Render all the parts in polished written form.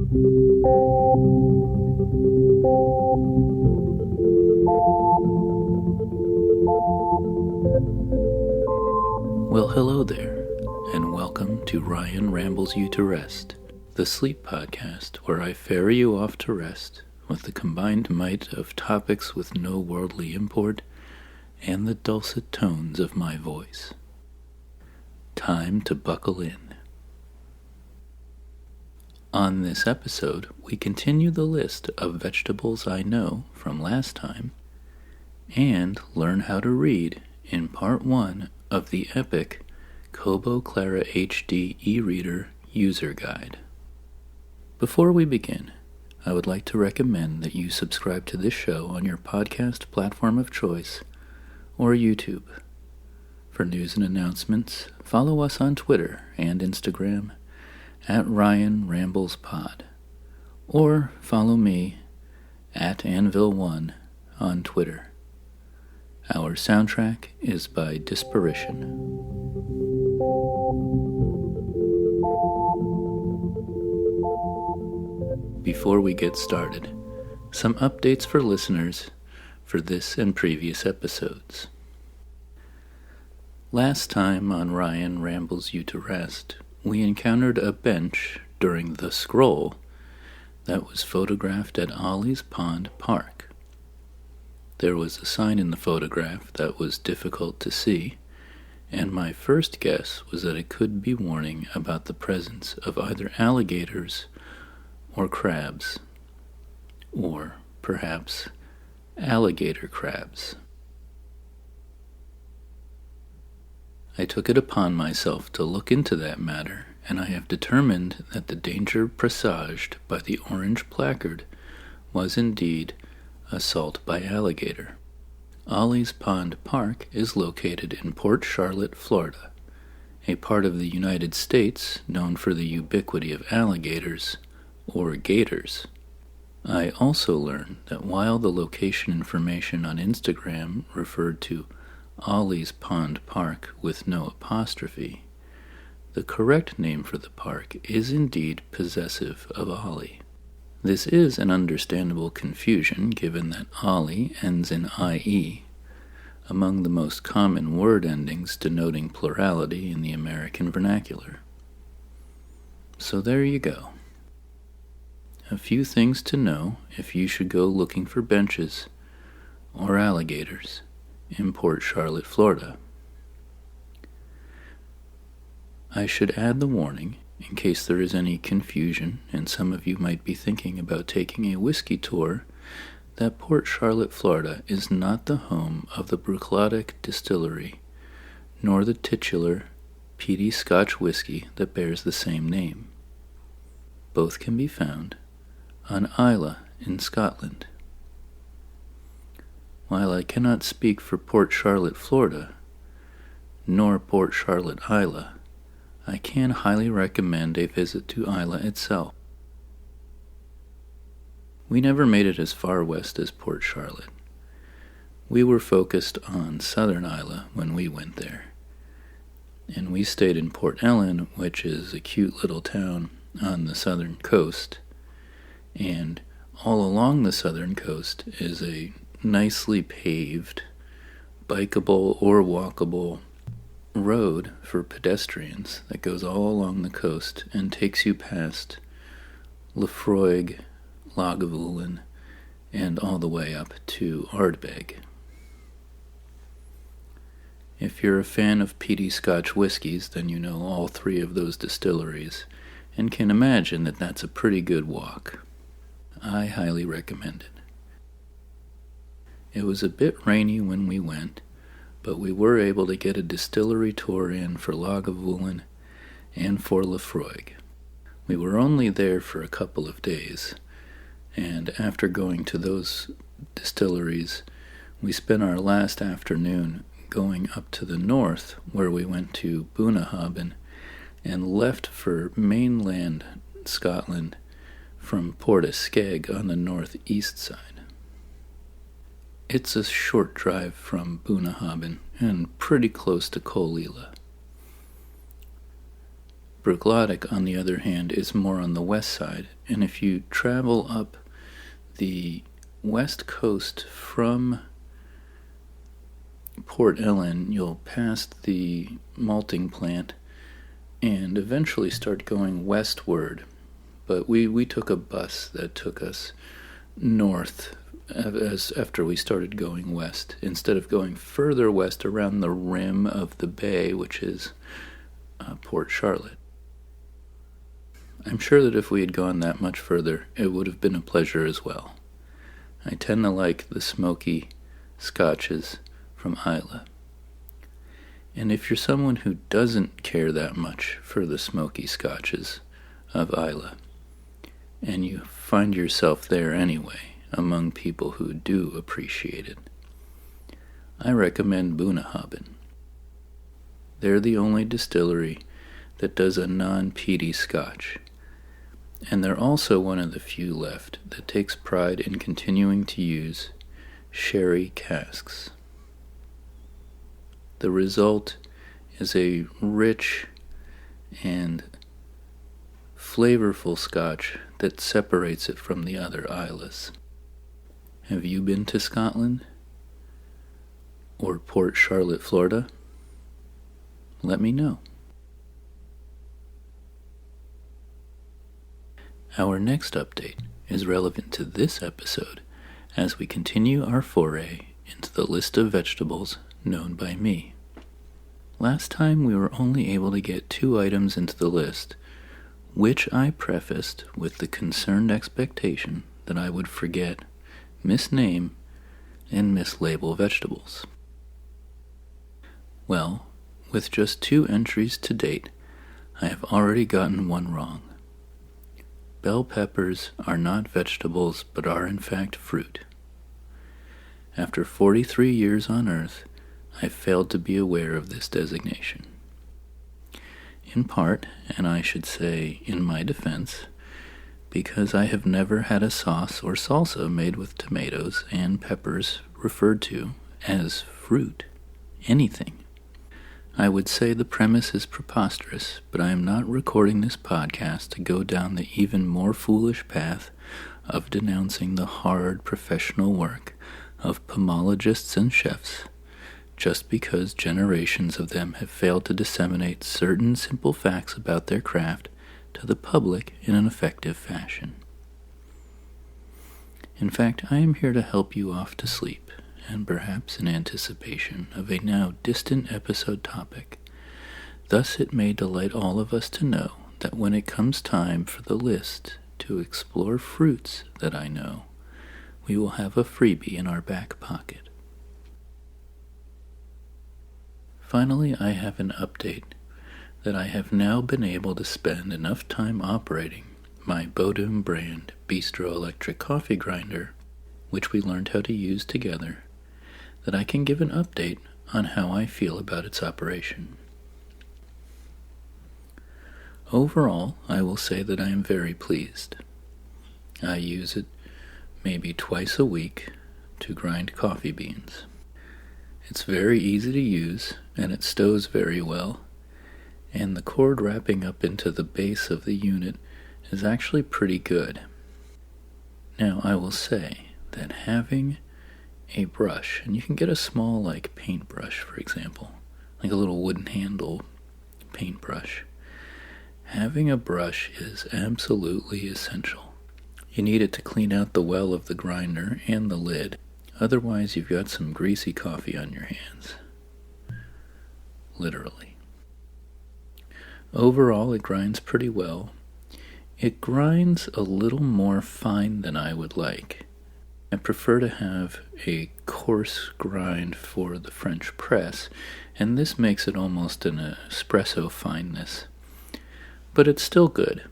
Well, hello there, and welcome to Ryan Rambles You To Rest, the sleep podcast where I ferry you off to rest with the combined might of topics with no worldly import and the dulcet tones of my voice. Time to buckle in. On this episode, we continue the list of vegetables I know from last time and learn how to read in part 1 of the epic Kobo Clara HD eReader User Guide. Before we begin, I would like to recommend that you subscribe to this show on your podcast platform of choice or YouTube. For news and announcements, follow us on Twitter and Instagram at Ryan Rambles Pod, or follow me at Anvil1 on Twitter. Our soundtrack is by Disparition. Before we get started, some updates for listeners for this and previous episodes. Last time on Ryan Rambles You To Rest, we encountered a bench during the scroll that was photographed at Ollie's Pond Park. There was a sign in the photograph that was difficult to see, and my first guess was that it could be warning about the presence of either alligators or crabs, or perhaps alligator crabs. I took it upon myself to look into that matter, and I have determined that the danger presaged by the orange placard was indeed assault by alligator. Ollie's Pond Park is located in Port Charlotte, Florida, a part of the United States known for the ubiquity of alligators, or gators. I also learned that while the location information on Instagram referred to Ollie's Pond Park with no apostrophe, the correct name for the park is indeed possessive of Ollie. This is an understandable confusion given that Ollie ends in IE, among the most common word endings denoting plurality in the American vernacular. So there you go. A few things to know if you should go looking for benches or alligators in Port Charlotte, Florida. I should add the warning, in case there is any confusion and some of you might be thinking about taking a whiskey tour, that Port Charlotte, Florida is not the home of the Bruichladdich Distillery, nor the titular peaty Scotch whiskey that bears the same name. Both can be found on Islay in Scotland. While I cannot speak for Port Charlotte, Florida, nor Port Charlotte, Islay, I can highly recommend a visit to Islay itself. We never made it as far west as Port Charlotte. We were focused on southern Islay when we went there, and we stayed in Port Ellen, which is a cute little town on the southern coast, and all along the southern coast is a nicely paved, bikeable or walkable road for pedestrians that goes all along the coast and takes you past Laphroaig, Lagavulin, and all the way up to Ardbeg. If you're a fan of peaty Scotch whiskies, then you know all three of those distilleries and can imagine that that's a pretty good walk. I highly recommend it. It was a bit rainy when we went, but we were able to get a distillery tour in for Lagavulin and for Laphroaig. We were only there for a couple of days, and after going to those distilleries, we spent our last afternoon going up to the north, where we went to Bunnahabhain and left for mainland Scotland from Portiskeag on the northeast side. It's a short drive from Bunnahabhain and pretty close to Colilla. Berglotic, on the other hand, is more on the west side, and if you travel up the west coast from Port Ellen, you'll pass the malting plant and eventually start going westward. But we took a bus that took us north after we started going west, instead of going further west around the rim of the bay, which is Port Charlotte. I'm sure that if we had gone that much further, it would have been a pleasure as well. I tend to like the smoky scotches from Islay. And if you're someone who doesn't care that much for the smoky scotches of Islay, and you find yourself there anyway, among people who do appreciate it, I recommend Bunnahabhain. They're the only distillery that does a non-peaty scotch, and they're also one of the few left that takes pride in continuing to use sherry casks. The result is a rich and flavorful scotch that separates it from the other Isles. Have you been to Scotland? Or Port Charlotte, Florida? Let me know. Our next update is relevant to this episode as we continue our foray into the list of vegetables known by me. Last time we were only able to get 2 items into the list, which I prefaced with the concerned expectation that I would forget, misname, and mislabel vegetables. Well, with just 2 entries to date, I have already gotten one wrong. Bell peppers are not vegetables, but are in fact fruit. After 43 years on Earth, I failed to be aware of this designation. In part, and I should say in my defense, because I have never had a sauce or salsa made with tomatoes and peppers referred to as fruit, anything. I would say the premise is preposterous, but I am not recording this podcast to go down the even more foolish path of denouncing the hard professional work of pomologists and chefs, just because generations of them have failed to disseminate certain simple facts about their craft to the public in an effective fashion. In fact, I am here to help you off to sleep, and perhaps in anticipation of a now distant episode topic. Thus it may delight all of us to know that when it comes time for the list to explore fruits that I know, we will have a freebie in our back pocket. Finally, I have an update that I have now been able to spend enough time operating my Bodum brand Bistro electric coffee grinder, which we learned how to use together, that I can give an update on how I feel about its operation. Overall, I will say that I am very pleased. I use it maybe twice a week to grind coffee beans. It's very easy to use, and it stows very well, and the cord wrapping up into the base of the unit is actually pretty good. Now, I will say that having a brush, and you can get a small paintbrush, for example, like a little wooden handle paintbrush. Having a brush is absolutely essential. You need it to clean out the well of the grinder and the lid, otherwise you've got some greasy coffee on your hands. Literally. Overall, it grinds pretty well. It grinds a little more fine than I would like. I prefer to have a coarse grind for the French press, and this makes it almost an espresso fineness. But it's still good.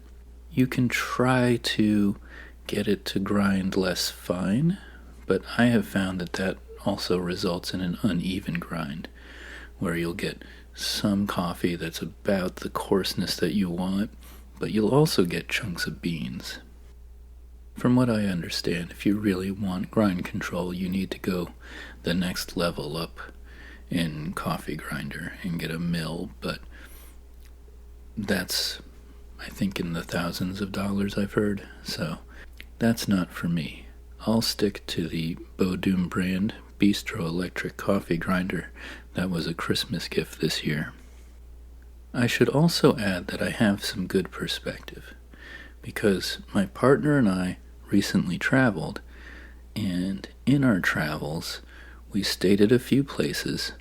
You can try to get it to grind less fine, but I have found that also results in an uneven grind, where you'll get some coffee that's about the coarseness that you want, but you'll also get chunks of beans. From what I understand, if you really want grind control, you need to go the next level up in coffee grinder and get a mill, but that's I think in the thousands of dollars I've heard, so that's not for me. I'll stick to the Bodum brand Bistro electric coffee grinder that was a Christmas gift this year. I should also add that I have some good perspective, because my partner and I recently traveled, and in our travels, we stayed at a few places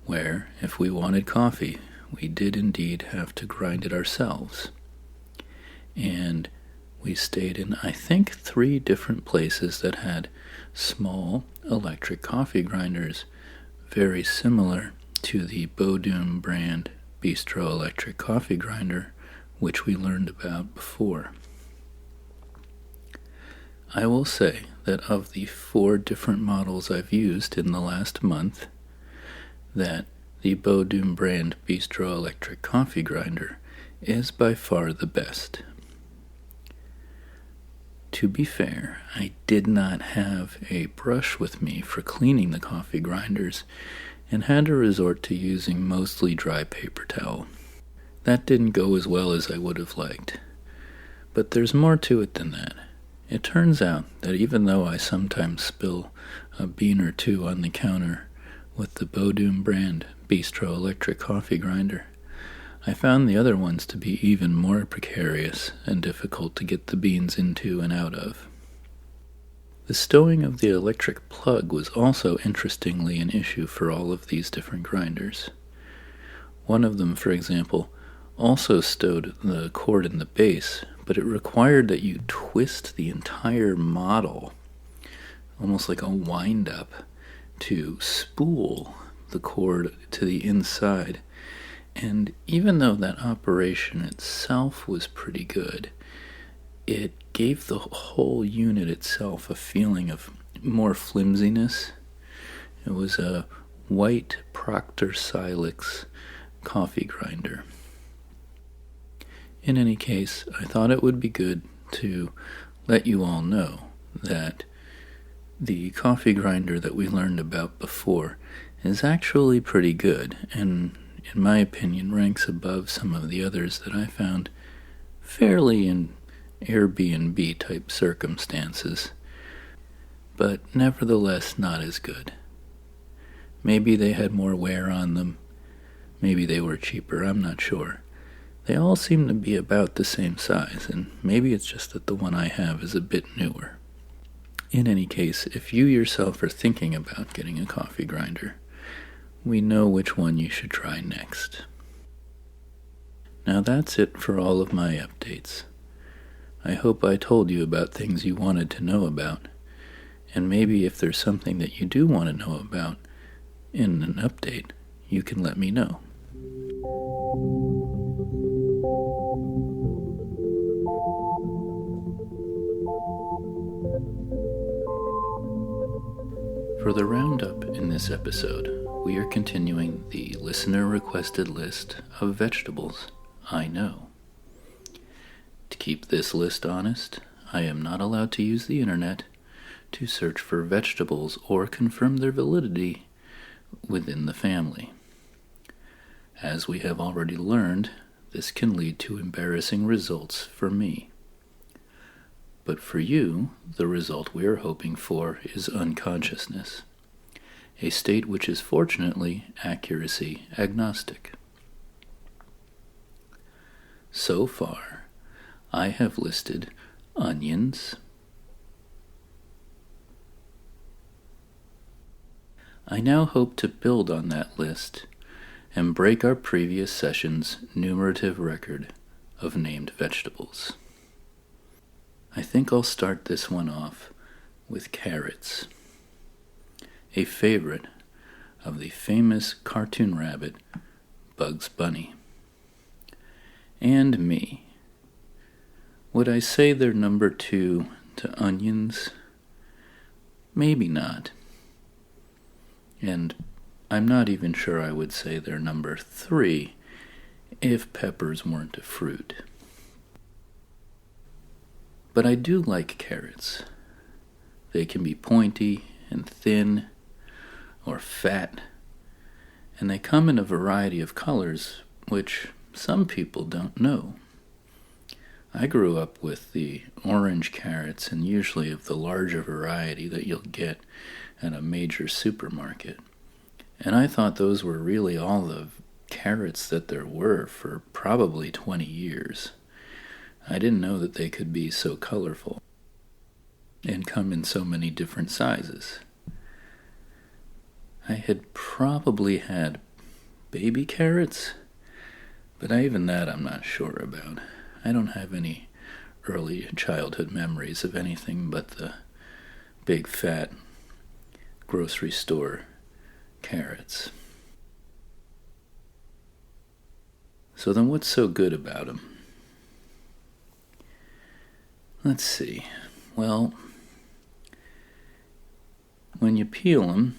where, if we wanted coffee, we did indeed have to grind it ourselves. And we stayed in, I think, 3 different places that had small electric coffee grinders, very similar to the Bodum brand Bistro electric coffee grinder, which we learned about before. I will say that of the 4 different models I've used in the last month, that the Bodum brand Bistro electric coffee grinder is by far the best. To be fair, I did not have a brush with me for cleaning the coffee grinders and had to resort to using mostly dry paper towel. That didn't go as well as I would have liked. But there's more to it than that. It turns out that even though I sometimes spill a bean or 2 on the counter with the Bodum brand Bistro electric coffee grinder, I found the other ones to be even more precarious and difficult to get the beans into and out of. The stowing of the electric plug was also interestingly an issue for all of these different grinders. One of them, for example, also stowed the cord in the base, but it required that you twist the entire model, almost like a wind-up, to spool the cord to the inside. And even though that operation itself was pretty good, it gave the whole unit itself a feeling of more flimsiness. It was a white Proctor Silex coffee grinder. In any case, I thought it would be good to let you all know that the coffee grinder that we learned about before is actually pretty good, and in my opinion ranks above some of the others that I found fairly in Airbnb type circumstances, but nevertheless not as good. Maybe they had more wear on them, maybe they were cheaper, I'm not sure. They all seem to be about the same size, and maybe it's just that the one I have is a bit newer. In any case, if you yourself are thinking about getting a coffee grinder, we know which one you should try next. Now that's it for all of my updates. I hope I told you about things you wanted to know about, and maybe if there's something that you do want to know about in an update, you can let me know. For the roundup in this episode, we are continuing the listener-requested list of vegetables I know. To keep this list honest, I am not allowed to use the internet to search for vegetables or confirm their validity within the family. As we have already learned, this can lead to embarrassing results for me. But for you, the result we are hoping for is unconsciousness, a state which is fortunately accuracy agnostic. So far, I have listed onions. I now hope to build on that list and break our previous session's numerative record of named vegetables. I think I'll start this one off with carrots, a favorite of the famous cartoon rabbit Bugs Bunny. And me. Would I say they're number 2 to onions? Maybe not. And I'm not even sure I would say they're number 3 if peppers weren't a fruit. But I do like carrots. They can be pointy and thin or fat, and they come in a variety of colors, which some people don't know. I grew up with the orange carrots, and usually of the larger variety that you'll get at a major supermarket. And I thought those were really all the carrots that there were for probably 20 years. I didn't know that they could be so colorful and come in so many different sizes. I had probably had baby carrots, but even that I'm not sure about. I don't have any early childhood memories of anything but the big fat grocery store carrots. So then what's so good about them? Let's see. Well, when you peel them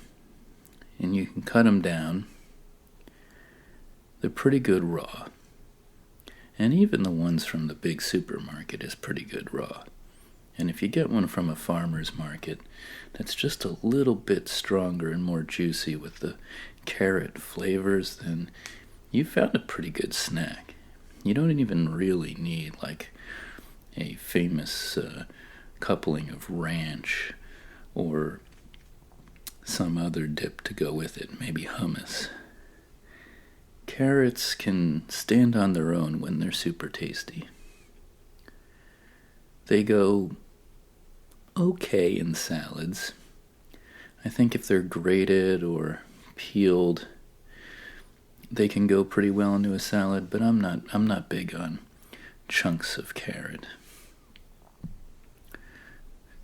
and you can cut them down, they're pretty good raw. And even the ones from the big supermarket is pretty good raw. And if you get one from a farmer's market that's just a little bit stronger and more juicy with the carrot flavors, then you found a pretty good snack. You don't even really need like a famous coupling of ranch or some other dip to go with it, maybe hummus. Carrots can stand on their own when they're super tasty. They go okay in salads. I think if they're grated or peeled, they can go pretty well into a salad, but I'm not big on chunks of carrot.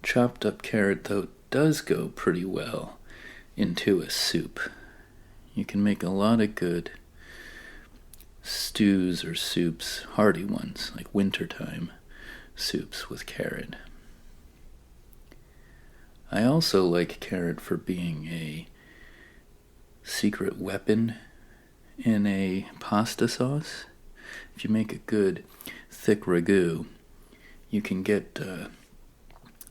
Chopped up carrot, though, does go pretty well into a soup. You can make a lot of good stews or soups, hearty ones, like wintertime soups with carrot. I also like carrot for being a secret weapon in a pasta sauce. If you make a good thick ragu, you can get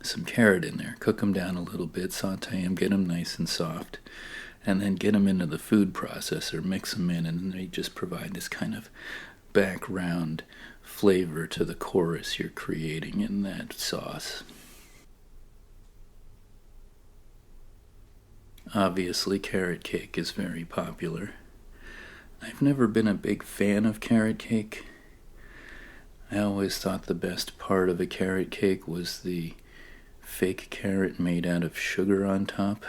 some carrot in there, cook them down a little bit, saute them, get them nice and soft, and then get them into the food processor, mix them in, and they just provide this kind of background flavor to the chorus you're creating in that sauce. Obviously, carrot cake is very popular. I've never been a big fan of carrot cake. I always thought the best part of a carrot cake was the fake carrot made out of sugar on top.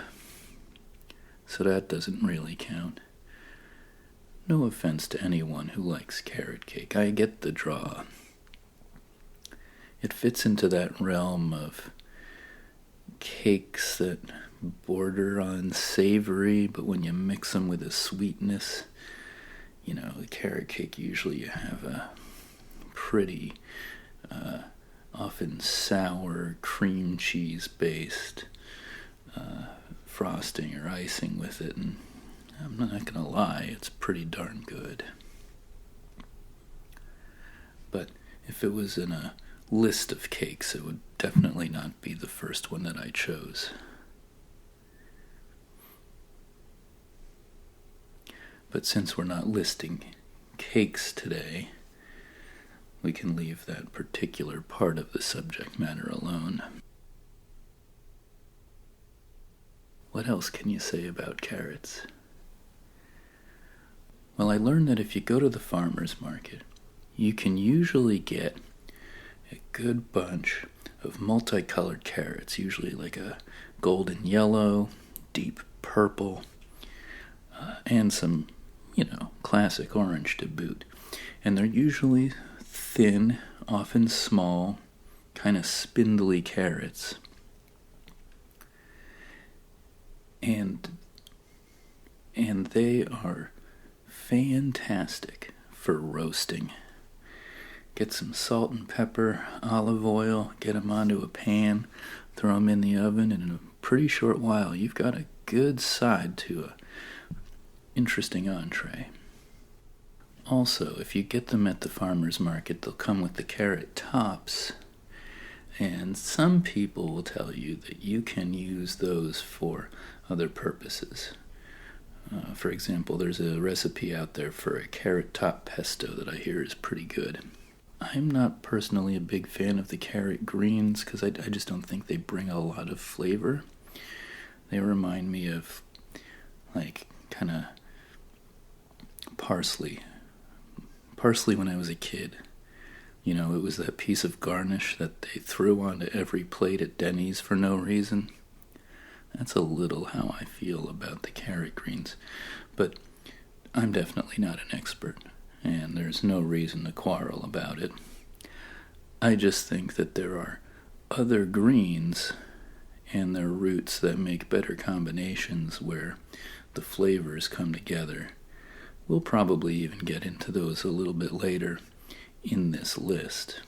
So that doesn't really count. No offense to anyone who likes carrot cake. I get the draw. It fits into that realm of cakes that border on savory, but when you mix them with a sweetness, the carrot cake usually you have a pretty often sour cream cheese based frosting or icing with it, and I'm not gonna lie, it's pretty darn good. But if it was in a list of cakes, it would definitely not be the first one that I chose. But since we're not listing cakes today, we can leave that particular part of the subject matter alone. What else can you say about carrots? Well, I learned that if you go to the farmer's market, you can usually get a good bunch of multicolored carrots, usually like a golden yellow, deep purple, and some, classic orange to boot. And they're usually thin, often small, kind of spindly carrots. And they are fantastic for roasting. Get some salt and pepper, olive oil, get them onto a pan, throw them in the oven, and in a pretty short while you've got a good side to a interesting entree. Also, if you get them at the farmer's market, they'll come with the carrot tops, and some people will tell you that you can use those for other purposes. For example, there's a recipe out there for a carrot top pesto that I hear is pretty good. I'm not personally a big fan of the carrot greens because I just don't think they bring a lot of flavor. They remind me of, like, kind of parsley. Parsley when I was a kid. You know, it was that piece of garnish that they threw onto every plate at Denny's for no reason. That's a little how I feel about the carrot greens. But I'm definitely not an expert, and there's no reason to quarrel about it. I just think that there are other greens and their roots that make better combinations where the flavors come together. We'll probably even get into those a little bit later in this list.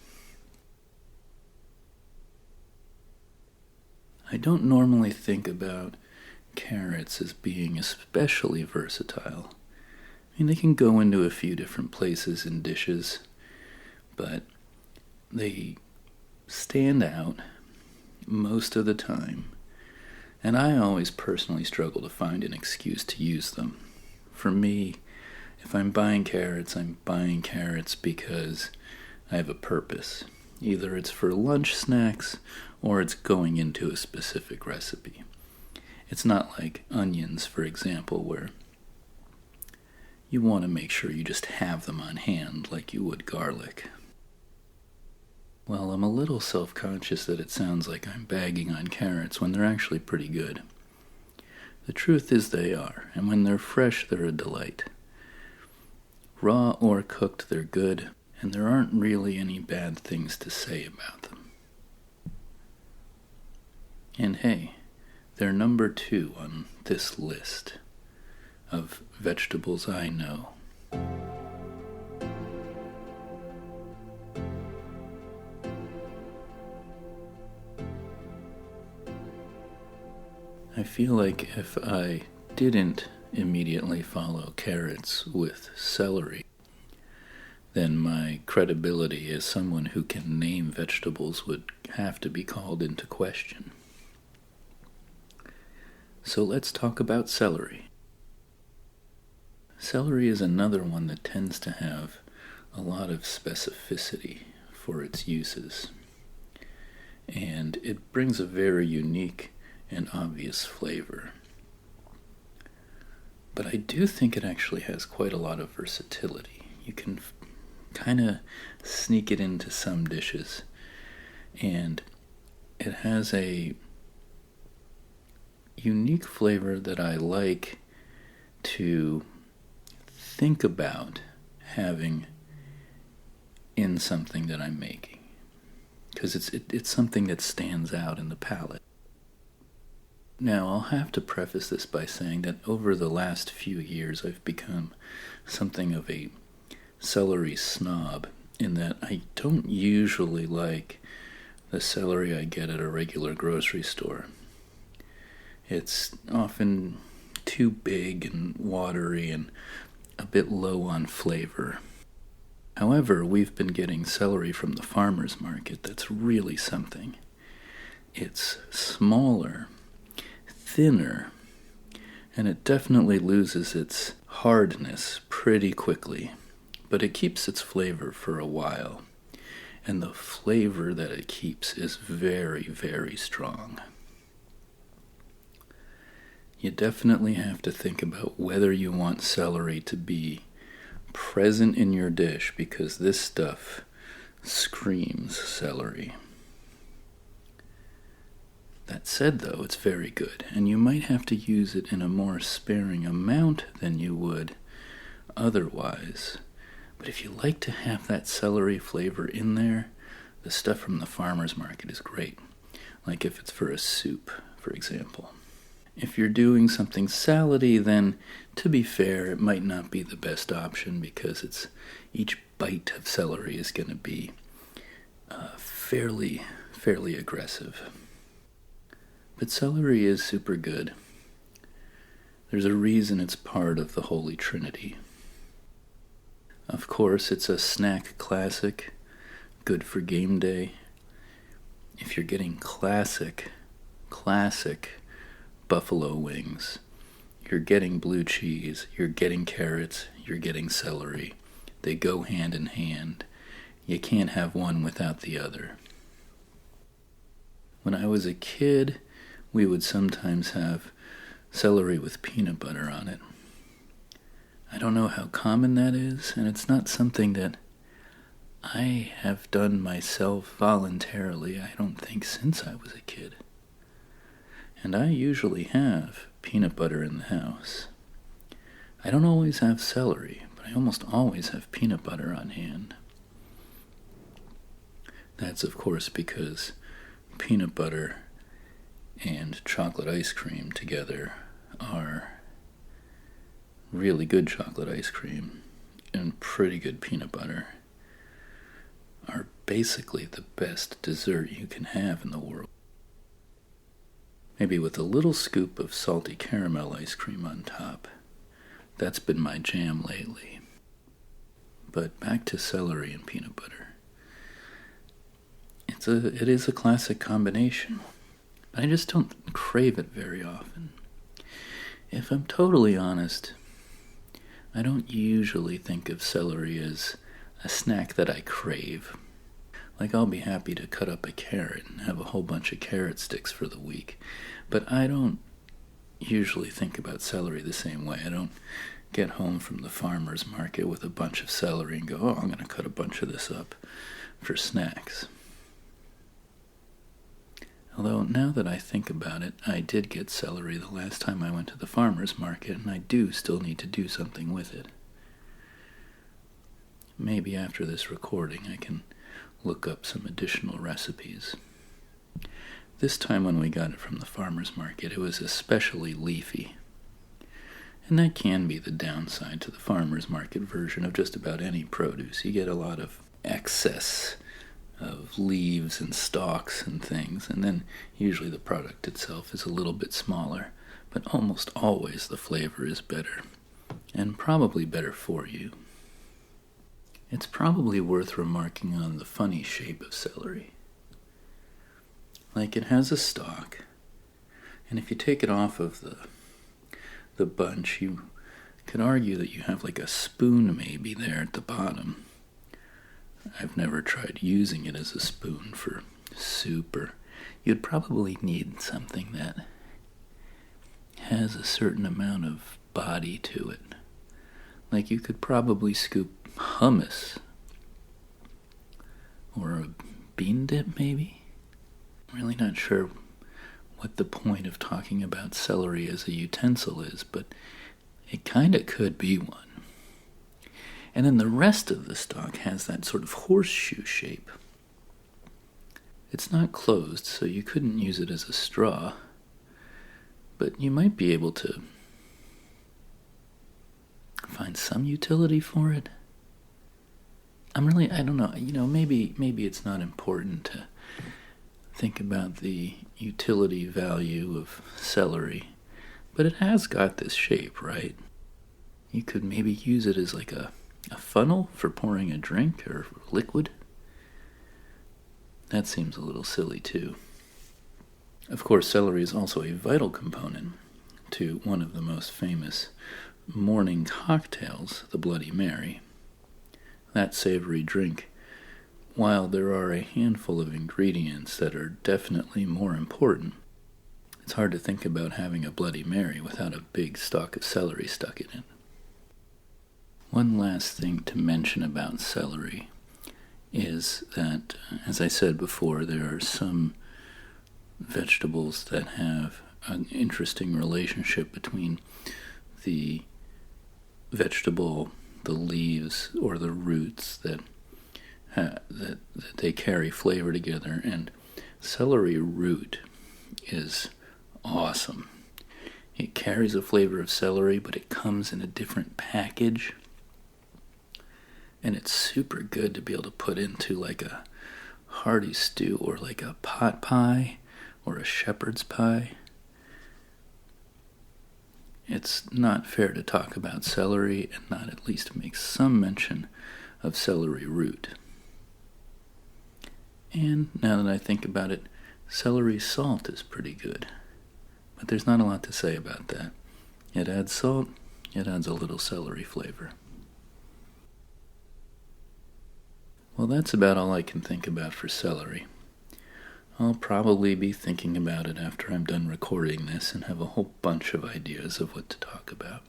I don't normally think about carrots as being especially versatile. I mean, they can go into a few different places in dishes, but they stand out most of the time, and I always personally struggle to find an excuse to use them. For me, if I'm buying carrots because I have a purpose. Either it's for lunch snacks or it's going into a specific recipe. It's not like onions, for example, where you want to make sure you just have them on hand like you would garlic. Well, I'm a little self-conscious that it sounds like I'm bagging on carrots when they're actually pretty good. The truth is they are, and when they're fresh, they're a delight. Raw or cooked, they're good, and there aren't really any bad things to say about them. And hey, they're number 2 on this list of vegetables I know. I feel like if I didn't immediately follow carrots with celery, then my credibility as someone who can name vegetables would have to be called into question. So let's talk about celery. Celery is another one that tends to have a lot of specificity for its uses, and it brings a very unique and obvious flavor. But I do think it actually has quite a lot of versatility. You can kind of sneak it into some dishes, and it has a unique flavor that I like to think about having in something that I'm making, because it's something that stands out in the palate. Now, I'll have to preface this by saying that over the last few years I've become something of a celery snob, in that I don't usually like the celery I get at a regular grocery store. It's often too big and watery and a bit low on flavor. However, we've been getting celery from the farmer's market that's really something. It's smaller, thinner, and it definitely loses its hardness pretty quickly, but it keeps its flavor for a while, and the flavor that it keeps is very, very strong. You definitely have to think about whether you want celery to be present in your dish, because this stuff screams celery. That said, though, it's very good, and you might have to use it in a more sparing amount than you would otherwise. But if you like to have that celery flavor in there, the stuff from the farmer's market is great. Like if it's for a soup, for example. If you're doing something salady, then, to be fair, it might not be the best option, because each bite of celery is going to be fairly aggressive. But celery is super good. There's a reason it's part of the Holy Trinity. Of course, it's a snack classic, good for game day. If you're getting classic buffalo wings, you're getting blue cheese, you're getting carrots, you're getting celery. They go hand in hand, you can't have one without the other. When I was a kid, we would sometimes have celery with peanut butter on it. I don't know how common that is, and it's not something that I have done myself voluntarily, I don't think, since I was a kid. And I usually have peanut butter in the house. I don't always have celery, but I almost always have peanut butter on hand. That's, of course, because peanut butter and chocolate ice cream together are really good chocolate ice cream and pretty good peanut butter are basically the best dessert you can have in the world. Maybe with a little scoop of salty caramel ice cream on top. That's been my jam lately. But back to celery and peanut butter. It is a classic combination. I just don't crave it very often. If I'm totally honest, I don't usually think of celery as a snack that I crave. Like, I'll be happy to cut up a carrot and have a whole bunch of carrot sticks for the week, but I don't usually think about celery the same way. I don't get home from the farmer's market with a bunch of celery and go, oh, I'm going to cut a bunch of this up for snacks. Although, now that I think about it, I did get celery the last time I went to the farmer's market, and I do still need to do something with it. Maybe after this recording I can look up some additional recipes. This time when we got it from the farmer's market, it was especially leafy. And that can be the downside to the farmer's market version of just about any produce. You get a lot of excess of leaves and stalks and things, and then usually the product itself is a little bit smaller, but almost always the flavor is better, and probably better for you. It's probably worth remarking on the funny shape of celery. Like, it has a stalk, and if you take it off of the bunch, you could argue that you have like a spoon maybe there at the bottom. I've never tried using it as a spoon for soup, or you'd probably need something that has a certain amount of body to it. Like, you could probably scoop hummus or a bean dip maybe. I'm really not sure what the point of talking about celery as a utensil is, but it kind of could be one. And then the rest of the stalk has that sort of horseshoe shape. It's not closed, so you couldn't use it as a straw, but you might be able to find some utility for it. I don't know, maybe it's not important to think about the utility value of celery, but it has got this shape, right? You could maybe use it as like a funnel for pouring a drink or liquid. That seems a little silly too. Of course, celery is also a vital component to one of the most famous morning cocktails, the Bloody Mary. That savory drink, while there are a handful of ingredients that are definitely more important, it's hard to think about having a Bloody Mary without a big stalk of celery stuck in it. One last thing to mention about celery is that, as I said before, there are some vegetables that have an interesting relationship between the vegetable, the leaves, or the roots that they carry flavor together, and celery root is awesome. It carries a flavor of celery, but it comes in a different package. And it's super good to be able to put into like a hearty stew or like a pot pie or a shepherd's pie. It's not fair to talk about celery and not at least make some mention of celery root. And now that I think about it, celery salt is pretty good. But there's not a lot to say about that. It adds salt, it adds a little celery flavor. Well, that's about all I can think about for celery. I'll probably be thinking about it after I'm done recording this and have a whole bunch of ideas of what to talk about.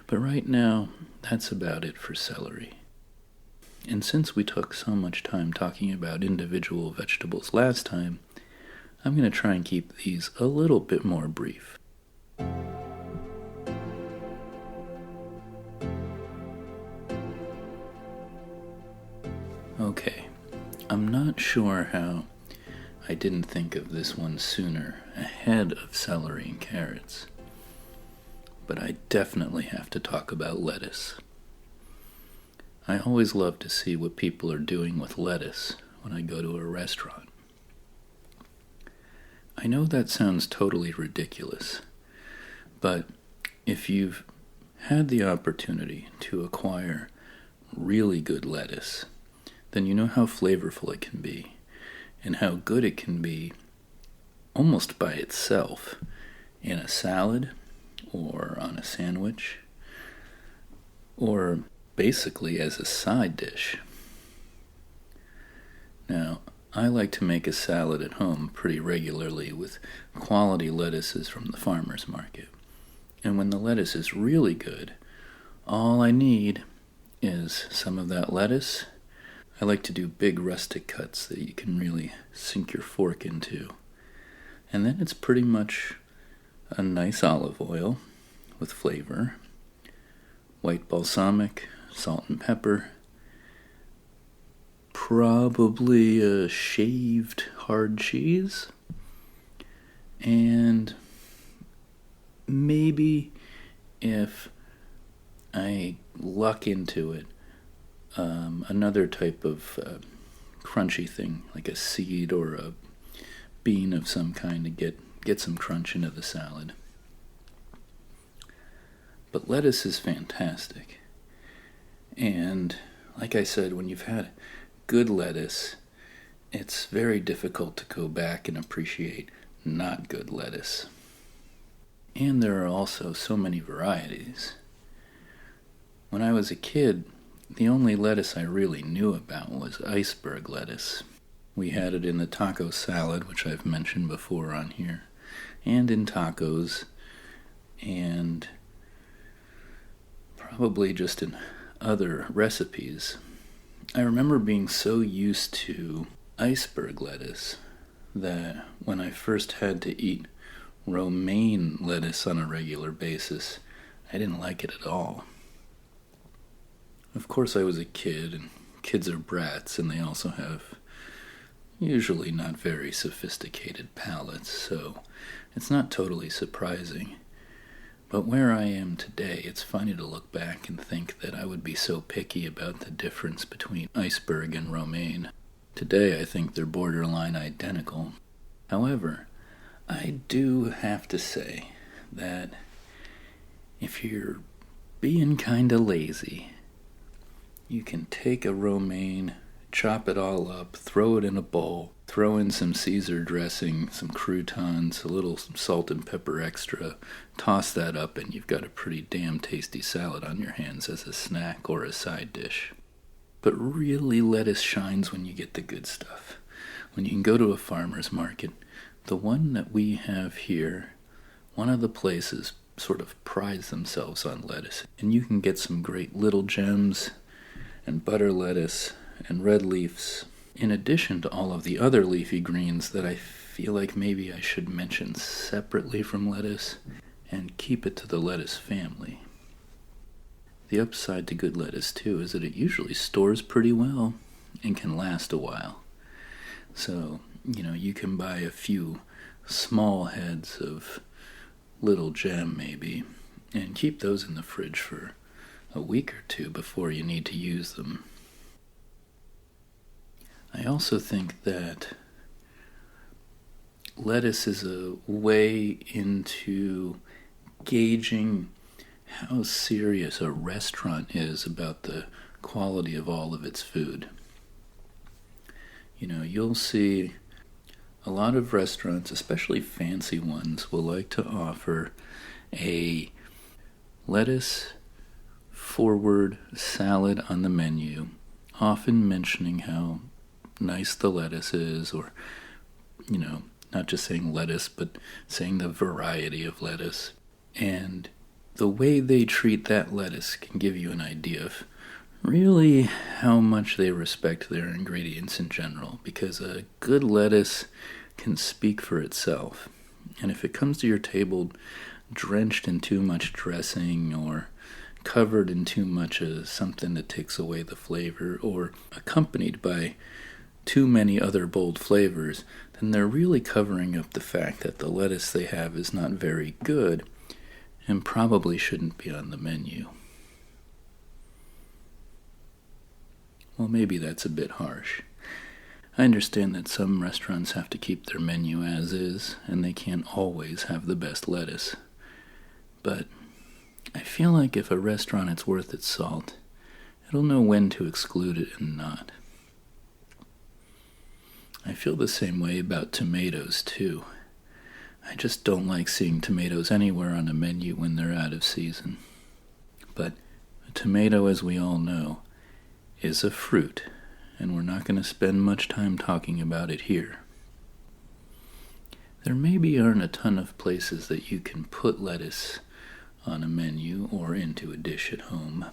But right now, that's about it for celery. And since we took so much time talking about individual vegetables last time, I'm going to try and keep these a little bit more brief. Okay, I'm not sure how I didn't think of this one sooner, ahead of celery and carrots. But I definitely have to talk about lettuce. I always love to see what people are doing with lettuce when I go to a restaurant. I know that sounds totally ridiculous, but if you've had the opportunity to acquire really good lettuce, then you know how flavorful it can be, and how good it can be almost by itself in a salad, or on a sandwich, or basically as a side dish. Now, I like to make a salad at home pretty regularly with quality lettuces from the farmer's market. And when the lettuce is really good, all I need is some of that lettuce. I like to do big rustic cuts that you can really sink your fork into. And then it's pretty much a nice olive oil with flavor, white balsamic, salt and pepper, probably a shaved hard cheese, and maybe, if I luck into it, another type of crunchy thing, like a seed or a bean of some kind to get some crunch into the salad. But lettuce is fantastic. And like I said, when you've had good lettuce, it's very difficult to go back and appreciate not good lettuce. And there are also so many varieties. When I was a kid, the only lettuce I really knew about was iceberg lettuce. We had it in the taco salad, which I've mentioned before on here, and in tacos, and probably just in other recipes. I remember being so used to iceberg lettuce that when I first had to eat romaine lettuce on a regular basis, I didn't like it at all. Of course, I was a kid, and kids are brats, and they also have usually not very sophisticated palates, so it's not totally surprising. But where I am today, it's funny to look back and think that I would be so picky about the difference between iceberg and romaine. Today, I think they're borderline identical. However, I do have to say that if you're being kinda lazy, you can take a romaine, chop it all up, throw it in a bowl, throw in some Caesar dressing, some croutons, a little salt and pepper extra, toss that up, and you've got a pretty damn tasty salad on your hands as a snack or a side dish. But really, lettuce shines when you get the good stuff. When you can go to a farmer's market, the one that we have here, one of the places sort of prides themselves on lettuce, and you can get some great little gems and butter lettuce and red leaves, in addition to all of the other leafy greens that I feel like maybe I should mention separately from lettuce and keep it to the lettuce family. The upside to good lettuce, too, is that it usually stores pretty well and can last a while. So, you can buy a few small heads of little gem, maybe, and keep those in the fridge for a week or two before you need to use them. I also think that lettuce is a way into gauging how serious a restaurant is about the quality of all of its food. You'll see a lot of restaurants, especially fancy ones, will like to offer a lettuce forward salad on the menu often mentioning how nice the lettuce is, or, not just saying lettuce, but saying the variety of lettuce. And the way they treat that lettuce can give you an idea of really how much they respect their ingredients in general, because a good lettuce can speak for itself. And if it comes to your table drenched in too much dressing, or covered in too much of something that takes away the flavor, or accompanied by too many other bold flavors, then they're really covering up the fact that the lettuce they have is not very good and probably shouldn't be on the menu. Well, maybe that's a bit harsh. I understand that some restaurants have to keep their menu as is, and they can't always have the best lettuce. But I feel like if a restaurant is worth its salt, it'll know when to exclude it and not. I feel the same way about tomatoes, too. I just don't like seeing tomatoes anywhere on a menu when they're out of season. But a tomato, as we all know, is a fruit, and we're not going to spend much time talking about it here. There maybe aren't a ton of places that you can put lettuce on a menu or into a dish at home,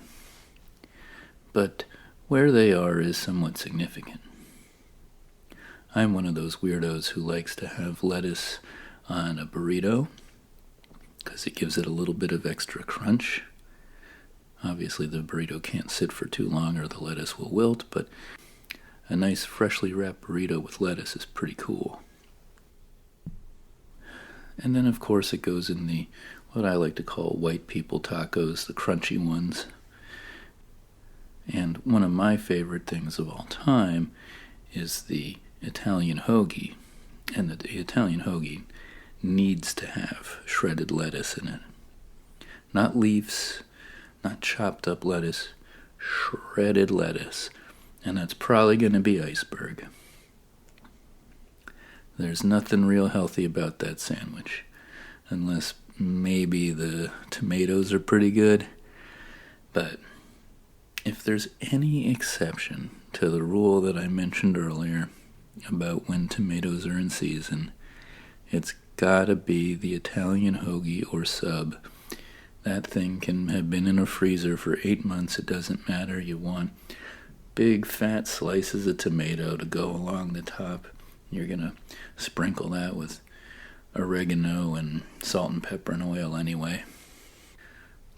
but where they are is somewhat significant. I'm one of those weirdos who likes to have lettuce on a burrito because it gives it a little bit of extra crunch. Obviously, the burrito can't sit for too long or the lettuce will wilt, but a nice freshly wrapped burrito with lettuce is pretty cool. And then, of course, it goes in the, what I like to call white people tacos, the crunchy ones. And one of my favorite things of all time is the Italian hoagie. And the Italian hoagie needs to have shredded lettuce in it. Not leaves, not chopped up lettuce, shredded lettuce. And that's probably going to be iceberg. There's nothing real healthy about that sandwich, unless maybe the tomatoes are pretty good. But if there's any exception to the rule that I mentioned earlier about when tomatoes are in season, it's gotta be the Italian hoagie or sub. That thing can have been in a freezer for 8 months, it doesn't matter. You want big fat slices of tomato to go along the top. You're gonna sprinkle that with oregano and salt and pepper and oil anyway.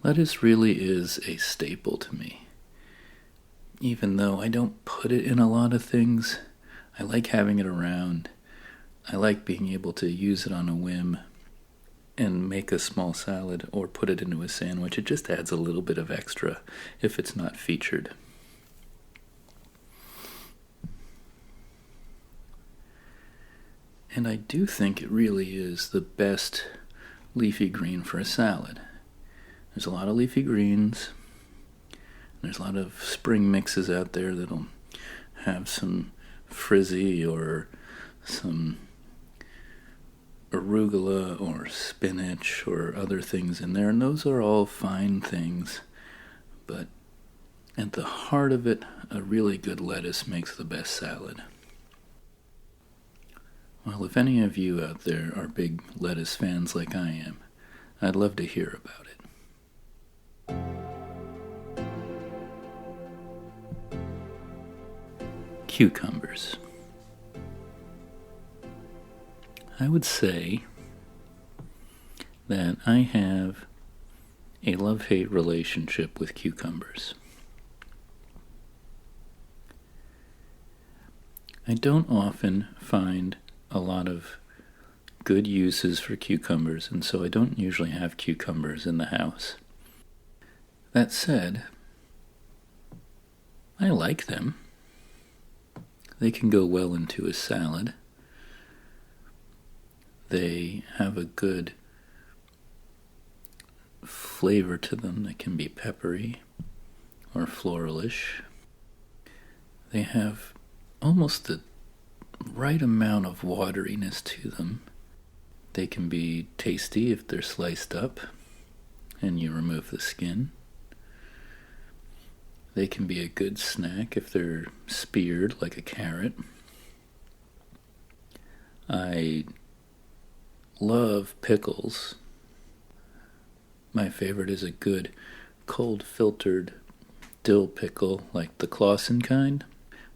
Lettuce really is a staple to me. Even though I don't put it in a lot of things, I like having it around. I like being able to use it on a whim and make a small salad or put it into a sandwich. It just adds a little bit of extra if it's not featured. And I do think it really is the best leafy green for a salad. There's a lot of leafy greens. There's a lot of spring mixes out there that'll have some frizzy or some arugula or spinach or other things in there, and those are all fine things. But at the heart of it, a really good lettuce makes the best salad. Well, if any of you out there are big lettuce fans like I am, I'd love to hear about it. Cucumbers. I would say that I have a love-hate relationship with cucumbers. I don't often find a lot of good uses for cucumbers, and so I don't usually have cucumbers in the house. That said, I like them. They can go well into a salad. They have a good flavor to them that can be peppery or floralish. They have almost the right amount of wateriness to them. They can be tasty if they're sliced up and you remove the skin. They can be a good snack if they're speared like a carrot. I love pickles. My favorite is a good cold filtered dill pickle, like the Clausen kind.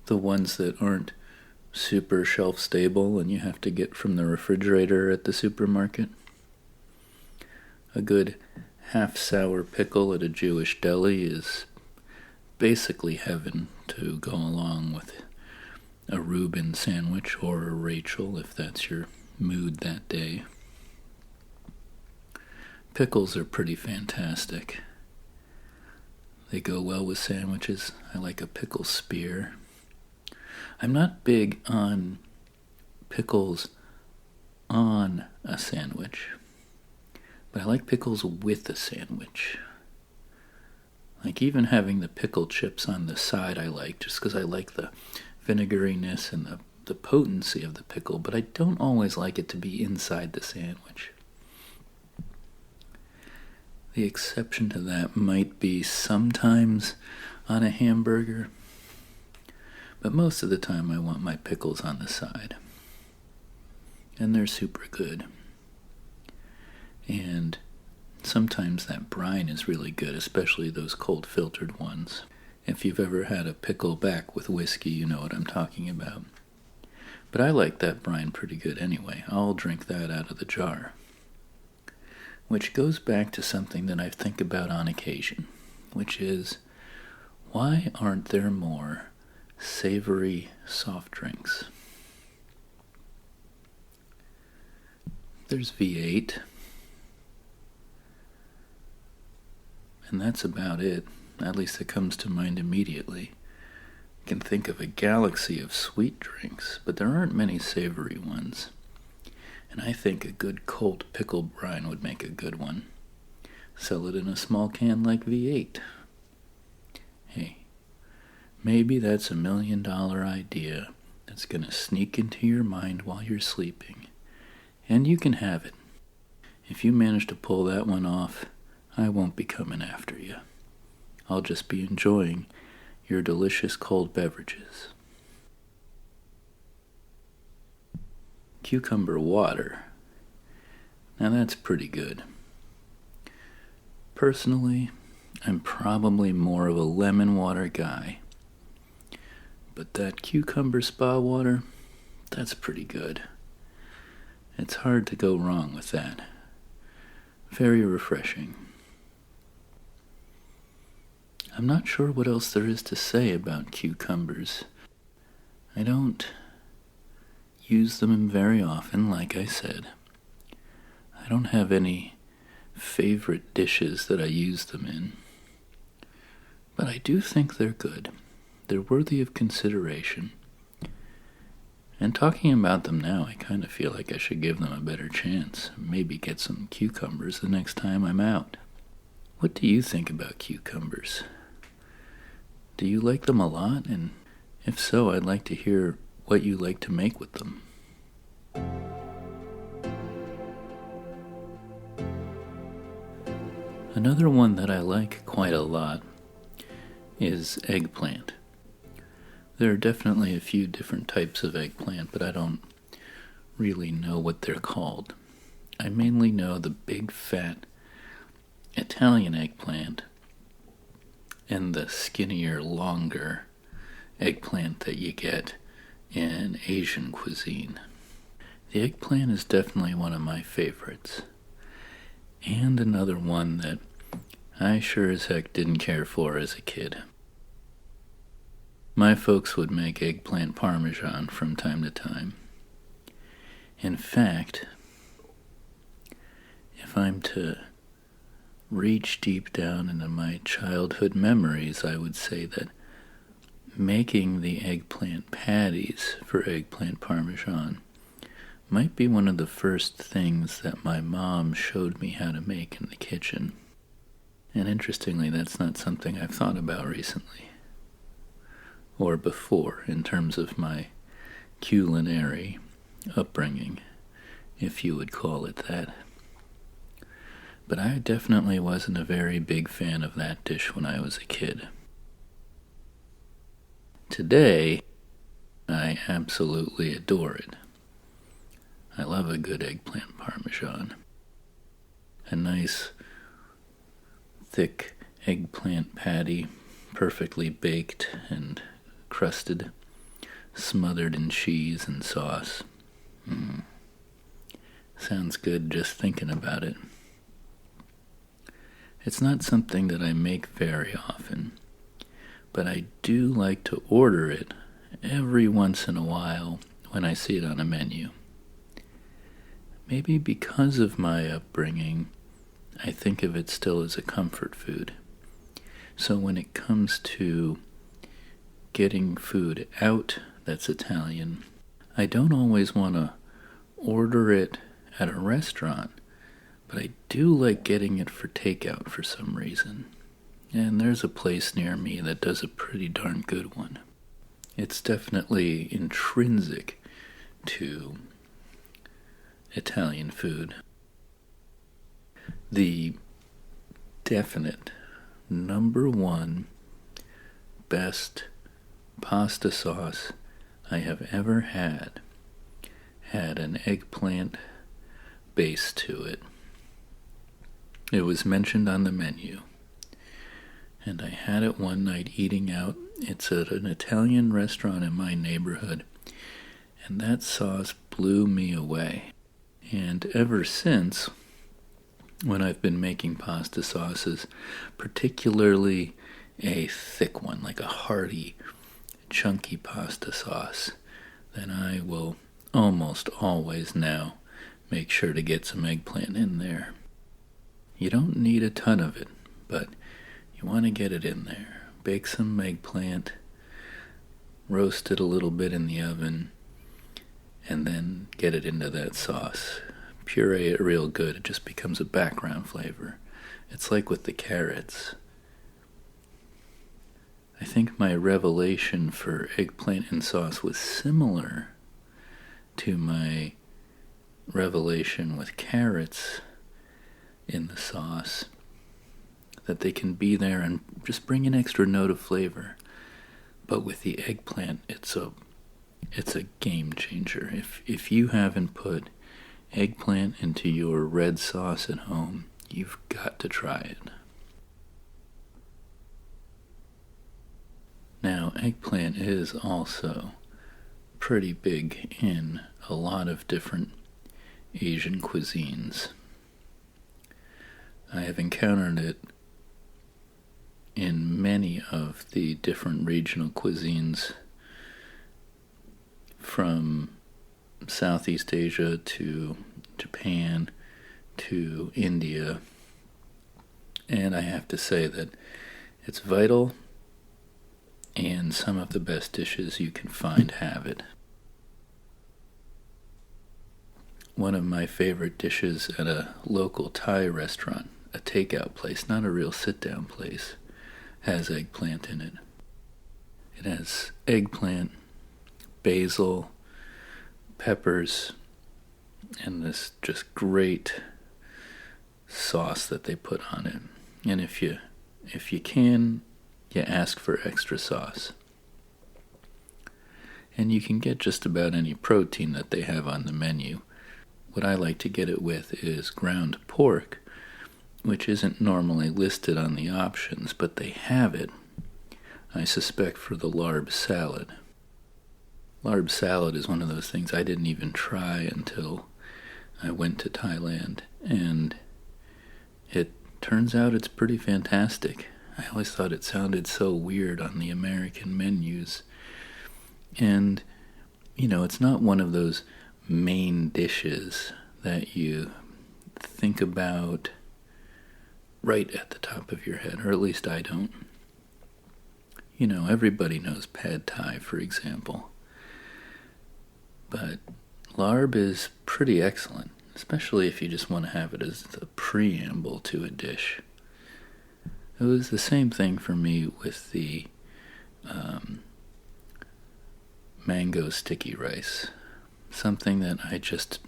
The ones that aren't super shelf stable and you have to get from the refrigerator at the supermarket. A good half sour pickle at a Jewish deli is basically heaven to go along with a Reuben sandwich or a Rachel if that's your mood that day. Pickles are pretty fantastic. They go well with sandwiches. I like a pickle spear. I'm not big on pickles on a sandwich, but I like pickles with a sandwich. Like even having the pickle chips on the side I like, just because I like the vinegariness and the potency of the pickle, but I don't always like it to be inside the sandwich. The exception to that might be sometimes on a hamburger, but most of the time I want my pickles on the side. And they're super good. And sometimes that brine is really good, especially those cold filtered ones. If you've ever had a pickle back with whiskey, you know what I'm talking about. But I like that brine pretty good anyway. I'll drink that out of the jar. Which goes back to something that I think about on occasion, which is, why aren't there more savory soft drinks? There's V8, and that's about it. At least it comes to mind immediately. You can think of a galaxy of sweet drinks, but there aren't many savory ones. And I think a good cold pickle brine would make a good one. Sell it in a small can like V8. Hey, maybe that's $1 million idea that's gonna sneak into your mind while you're sleeping. And you can have it. If you manage to pull that one off, I won't be coming after you. I'll just be enjoying your delicious cold beverages. Cucumber water. Now that's pretty good. Personally, I'm probably more of a lemon water guy. But that cucumber spa water, that's pretty good. It's hard to go wrong with that. Very refreshing. I'm not sure what else there is to say about cucumbers. I don't use them very often, like I said. I don't have any favorite dishes that I use them in. But I do think they're good. They're worthy of consideration. And talking about them now, I kind of feel like I should give them a better chance. Maybe get some cucumbers the next time I'm out. What do you think about cucumbers? Do you like them a lot? And if so, I'd like to hear what you like to make with them. Another one that I like quite a lot is eggplant. There are definitely a few different types of eggplant, but I don't really know what they're called. I mainly know the big fat Italian eggplant and the skinnier, longer eggplant that you get in Asian cuisine. The eggplant is definitely one of my favorites. And another one that I sure as heck didn't care for as a kid. My folks would make eggplant parmesan from time to time. In fact, if I'm to reach deep down into my childhood memories, I would say that making the eggplant patties for eggplant parmesan might be one of the first things that my mom showed me how to make in the kitchen. And interestingly, that's not something I've thought about recently. Or before, in terms of my culinary upbringing, if you would call it that. But I definitely wasn't a very big fan of that dish when I was a kid. Today, I absolutely adore it. I love a good eggplant parmesan. A nice, thick eggplant patty, perfectly baked and crusted, smothered in cheese and sauce. Sounds good just thinking about it. It's not something that I make very often, but I do like to order it every once in a while when I see it on a menu. Maybe because of my upbringing, I think of it still as a comfort food. So when it comes to getting food out that's Italian, I don't always want to order it at a restaurant, but I do like getting it for takeout for some reason. And there's a place near me that does a pretty darn good one. It's definitely intrinsic to Italian food. The definite number one best pasta sauce I have ever had an eggplant base to it. It was mentioned on the menu, and I had it one night eating out. It's at an Italian restaurant in my neighborhood, and that sauce blew me away. And ever since, when I've been making pasta sauces, particularly a thick one, like a hearty, chunky pasta sauce, then I will almost always now make sure to get some eggplant in there. You don't need a ton of it, but you want to get it in there. Bake some eggplant, roast it a little bit in the oven, and then get it into that sauce. Puree it real good. It just becomes a background flavor. It's like with the carrots. I think my revelation for eggplant in sauce was similar to my revelation with carrots in the sauce, that they can be there and just bring an extra note of flavor. But with the eggplant, it's a game changer. If you haven't put eggplant into your red sauce at home, you've got to try it. Now, eggplant is also pretty big in a lot of different Asian cuisines. I have encountered it in many of the different regional cuisines, from Southeast Asia to Japan to India, and I have to say that it's vital, and some of the best dishes you can find have it. One of my favorite dishes at a local Thai restaurant, a takeout place, not a real sit-down place, has eggplant in it. It has eggplant, basil, peppers, and this just great sauce that they put on it. And if you can, you ask for extra sauce. And you can get just about any protein that they have on the menu. What I like to get it with is ground pork, which isn't normally listed on the options, but they have it, I suspect, for the larb salad. Larb salad is one of those things I didn't even try until I went to Thailand, and it turns out it's pretty fantastic. I always thought it sounded so weird on the American menus. And, it's not one of those main dishes that you think about right at the top of your head, or at least I don't. Everybody knows pad thai, for example. But larb is pretty excellent, especially if you just want to have it as a preamble to a dish. It was the same thing for me with the mango sticky rice. Something that I just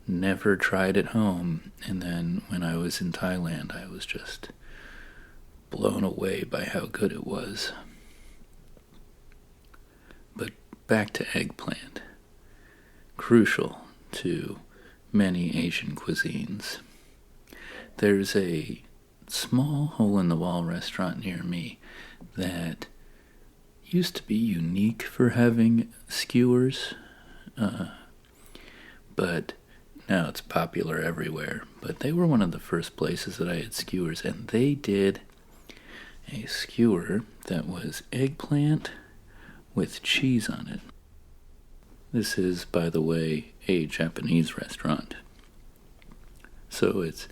never tried at home, and then when I was in Thailand, I was just blown away by how good it was. back to eggplant. Crucial to many Asian cuisines. There's a small hole-in-the-wall restaurant near me that used to be unique for having skewers, but now it's popular everywhere. But they were one of the first places that I had skewers, and they did a skewer that was eggplant with cheese on it. This is, by the way, a Japanese restaurant. So it's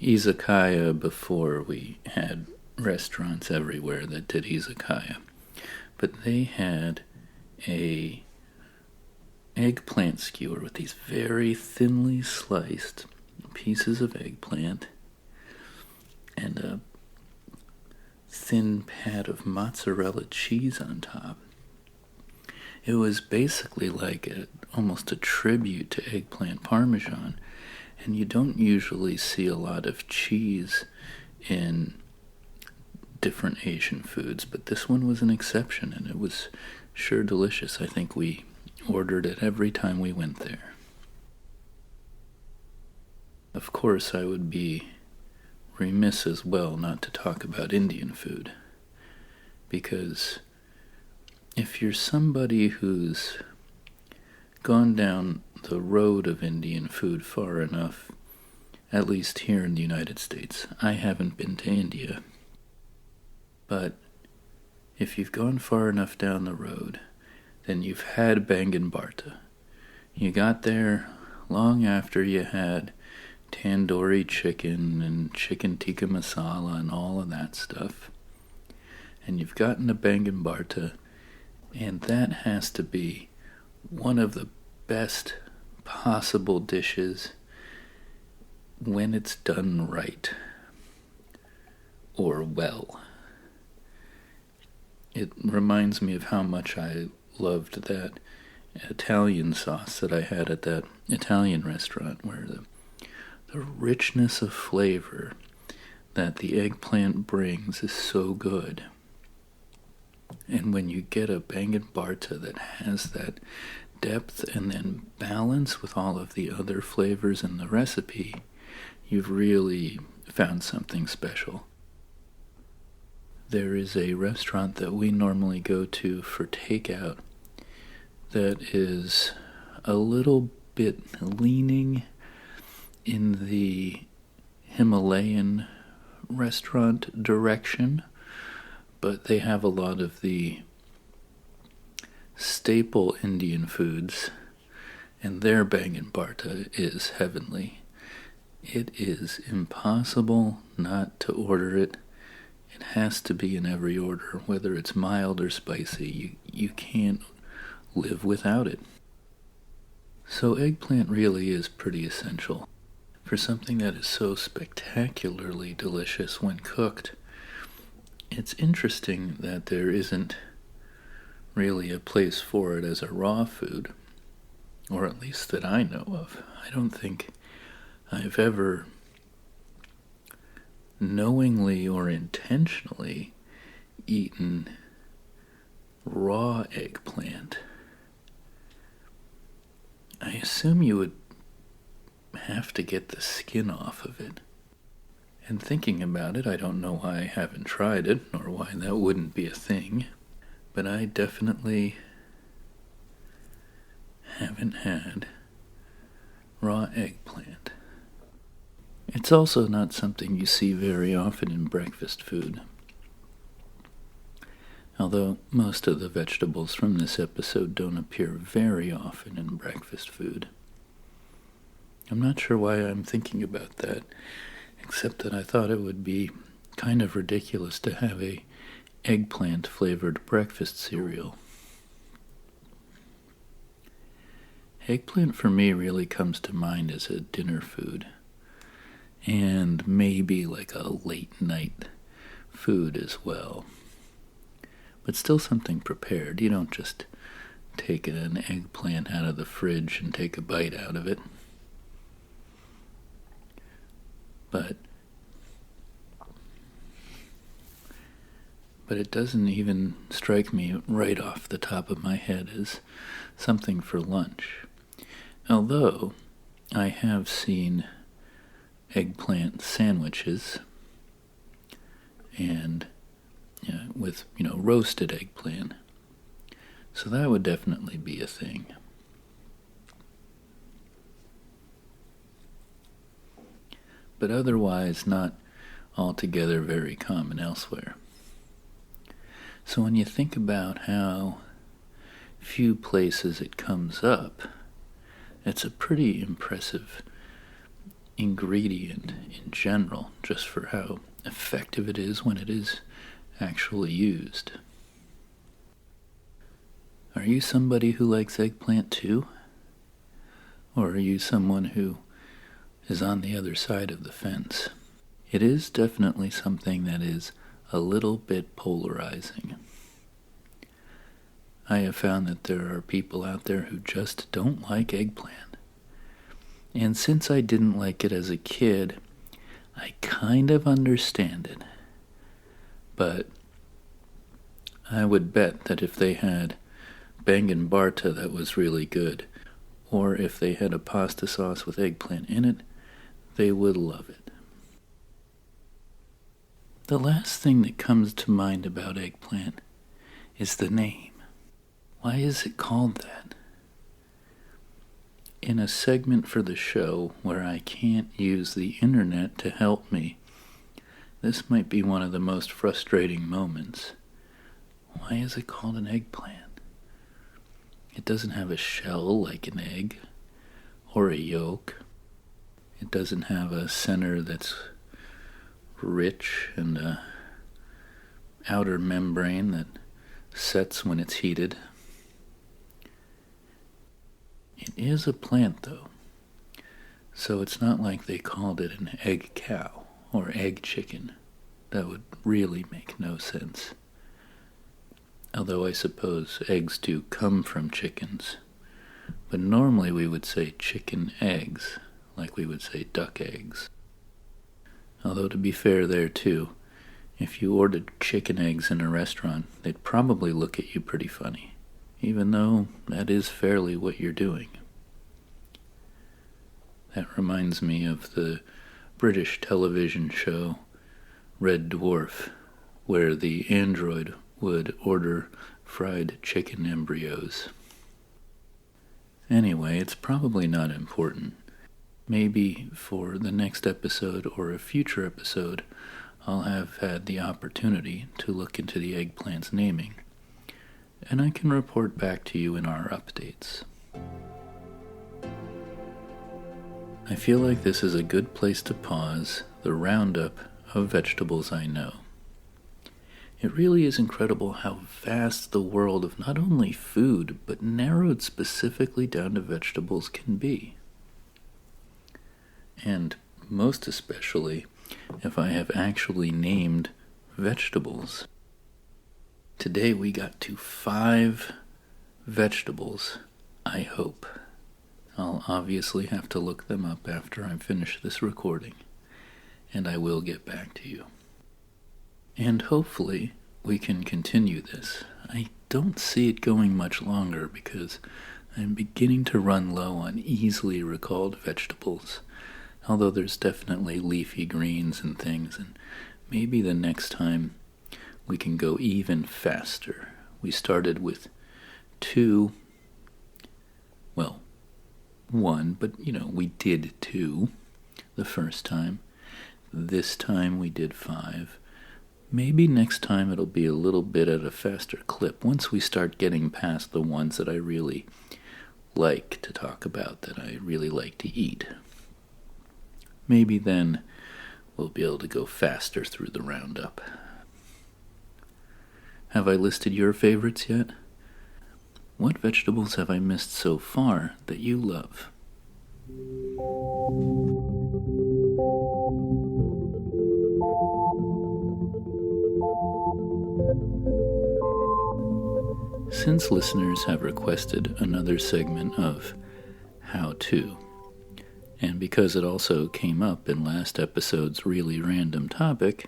izakaya before we had restaurants everywhere that did izakaya. But they had a eggplant skewer with these very thinly sliced pieces of eggplant and a thin pad of mozzarella cheese on top. It was basically like almost a tribute to eggplant parmesan, and you don't usually see a lot of cheese in different Asian foods, but this one was an exception, and it was sure delicious. I think we ordered it every time we went there. Of course, I would be remiss as well not to talk about Indian food, because if you're somebody who's gone down the road of Indian food far enough, at least here in the United States, I haven't been to India, but if you've gone far enough down the road, then you've had Bangan Bharta. You got there long after you had tandoori chicken and chicken tikka masala and all of that stuff. And you've gotten to Bangan Bharta, and that has to be one of the best possible dishes when it's done right or well. It reminds me of how much I loved that Italian sauce that I had at that Italian restaurant, where the richness of flavor that the eggplant brings is so good. And when you get a Bangan Bharta that has that depth and then balance with all of the other flavors in the recipe, you've really found something special. There is a restaurant that we normally go to for takeout that is a little bit leaning in the Himalayan restaurant direction, but they have a lot of the staple Indian foods, and their Bangan Bharta is heavenly. It is impossible not to order it. It has to be in every order, whether it's mild or spicy. You can't live without it. So eggplant really is pretty essential for something that is so spectacularly delicious when cooked. It's interesting that there isn't really a place for it as a raw food, or at least that I know of. I don't think I've ever knowingly or intentionally eaten raw eggplant. I assume you would have to get the skin off of it. And thinking about it, I don't know why I haven't tried it, nor why that wouldn't be a thing, but I definitely haven't had raw eggplant. It's also not something you see very often in breakfast food. Although most of the vegetables from this episode don't appear very often in breakfast food. I'm not sure why I'm thinking about that, except that I thought it would be kind of ridiculous to have a eggplant-flavored breakfast cereal. Eggplant for me really comes to mind as a dinner food, and maybe like a late-night food as well. But still something prepared. You don't just take an eggplant out of the fridge and take a bite out of it. But but it doesn't even strike me right off the top of my head as something for lunch. Although I have seen eggplant sandwiches and with roasted eggplant, so that would definitely be a thing. But otherwise not altogether very common elsewhere. So when you think about how few places it comes up, it's a pretty impressive ingredient in general, just for how effective it is when it is actually used. Are you somebody who likes eggplant too? Or are you someone who is on the other side of the fence? It is definitely something that is a little bit polarizing. I have found that there are people out there who just don't like eggplant. And since I didn't like it as a kid, I kind of understand it. But I would bet that if they had Bangin' Barta that was really good, or if they had a pasta sauce with eggplant in it, they would love it. The last thing that comes to mind about eggplant is the name. Why is it called that? In a segment for the show where I can't use the internet to help me, this might be one of the most frustrating moments. Why is it called an eggplant? It doesn't have a shell like an egg, or a yolk. It doesn't have a center that's rich and an outer membrane that sets when it's heated. It is a plant, though, so it's not like they called it an egg cow or egg chicken. That would really make no sense. Although I suppose eggs do come from chickens, but normally we would say chicken eggs, like we would say duck eggs. Although to be fair there too, if you ordered chicken eggs in a restaurant, they'd probably look at you pretty funny, even though that is fairly what you're doing. That reminds me of the British television show Red Dwarf, where the android would order fried chicken embryos. Anyway, it's probably not important. Maybe for the next episode or a future episode, I'll have had the opportunity to look into the eggplant's naming, and I can report back to you in our updates. I feel like this is a good place to pause the roundup of vegetables I know. It really is incredible how vast the world of not only food, but narrowed specifically down to vegetables can be. And most especially if I have actually named vegetables. Today we got to 5 vegetables, I hope. I'll obviously have to look them up after I finish this recording, and I will get back to you. And hopefully we can continue this. I don't see it going much longer because I'm beginning to run low on easily recalled vegetables, although there's definitely leafy greens and things, and maybe the next time we can go even faster. We started with 1, but we did 2 the first time. This time we did 5. Maybe next time it'll be a little bit at a faster clip once we start getting past the ones that I really like to talk about, that I really like to eat. Maybe then we'll be able to go faster through the roundup. Have I listed your favorites yet? What vegetables have I missed so far that you love? Since listeners have requested another segment of How To, and because it also came up in last episode's really random topic,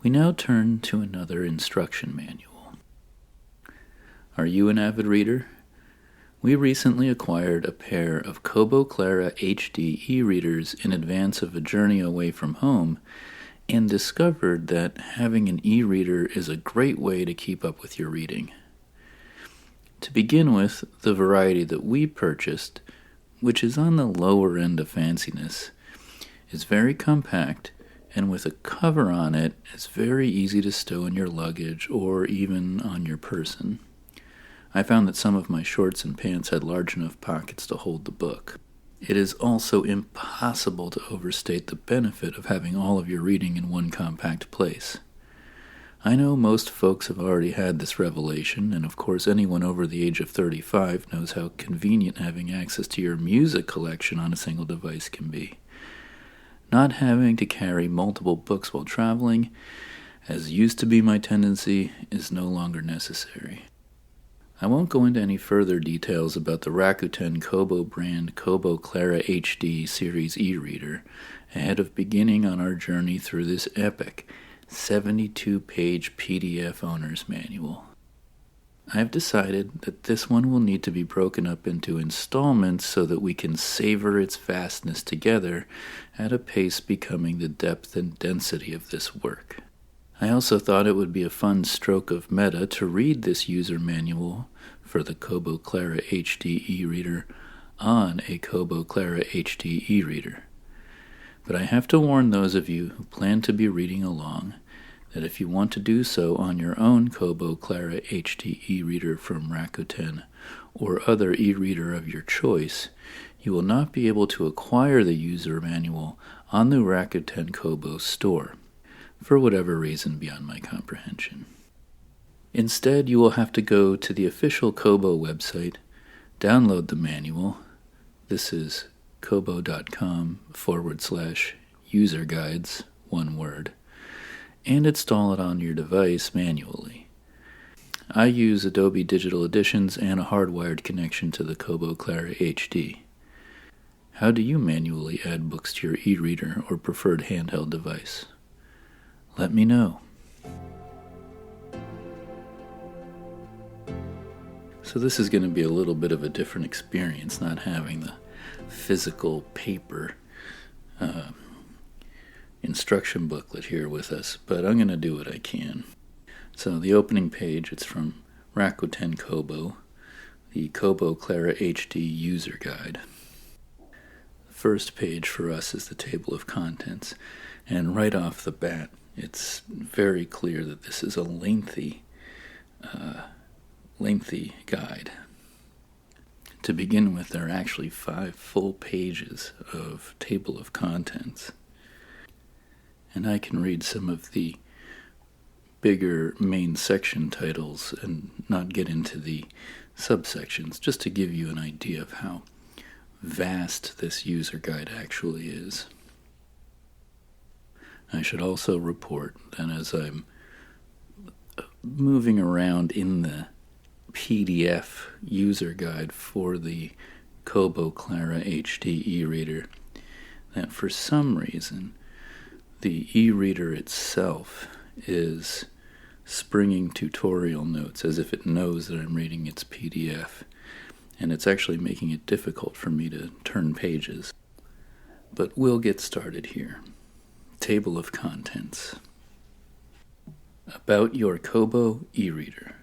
We now turn to another instruction manual. Are you an avid reader? We recently acquired a pair of Kobo Clara HD e-readers in advance of a journey away from home, and discovered that having an e-reader is a great way to keep up with your reading. To begin with, the variety that we purchased, which is on the lower end of fanciness, is very compact, and with a cover on it, it's very easy to stow in your luggage or even on your person. I found that some of my shorts and pants had large enough pockets to hold the book. It is also impossible to overstate the benefit of having all of your reading in one compact place. I know most folks have already had this revelation, and of course anyone over the age of 35 knows how convenient having access to your music collection on a single device can be. Not having to carry multiple books while traveling, as used to be my tendency, is no longer necessary. I won't go into any further details about the Rakuten Kobo brand Kobo Clara HD series e-reader ahead of beginning on our journey through this epic 72-page PDF owner's manual. I have decided that this one will need to be broken up into installments so that we can savor its vastness together at a pace becoming the depth and density of this work. I also thought it would be a fun stroke of meta to read this user manual for the Kobo Clara HD e-reader on a Kobo Clara HD e-reader. But I have to warn those of you who plan to be reading along that if you want to do so on your own Kobo Clara HD e-reader from Rakuten or other e-reader of your choice, you will not be able to acquire the user manual on the Rakuten Kobo store, for whatever reason beyond my comprehension. Instead, you will have to go to the official Kobo website, download the manual. This is kobo.com/user guides, one word, and install it on your device manually. I use Adobe Digital Editions and a hardwired connection to the Kobo Clara HD. How do you manually add books to your e-reader or preferred handheld device? Let me know. So this is going to be a little bit of a different experience, not having the physical paper instruction booklet here with us, but I'm going to do what I can. So the opening page, it's from Rakuten Kobo, the Kobo Clara HD user guide. The first page for us is the table of contents, and right off the bat, it's very clear that this is a lengthy guide. To begin with, there are actually 5 full pages of table of contents. And I can read some of the bigger main section titles and not get into the subsections, just to give you an idea of how vast this user guide actually is. I should also report that as I'm moving around in the PDF user guide for the Kobo Clara HD e-reader, that for some reason the e-reader itself is springing tutorial notes as if it knows that I'm reading its PDF, and it's actually making it difficult for me to turn pages. But we'll get started here. Table of contents. About your Kobo e-reader.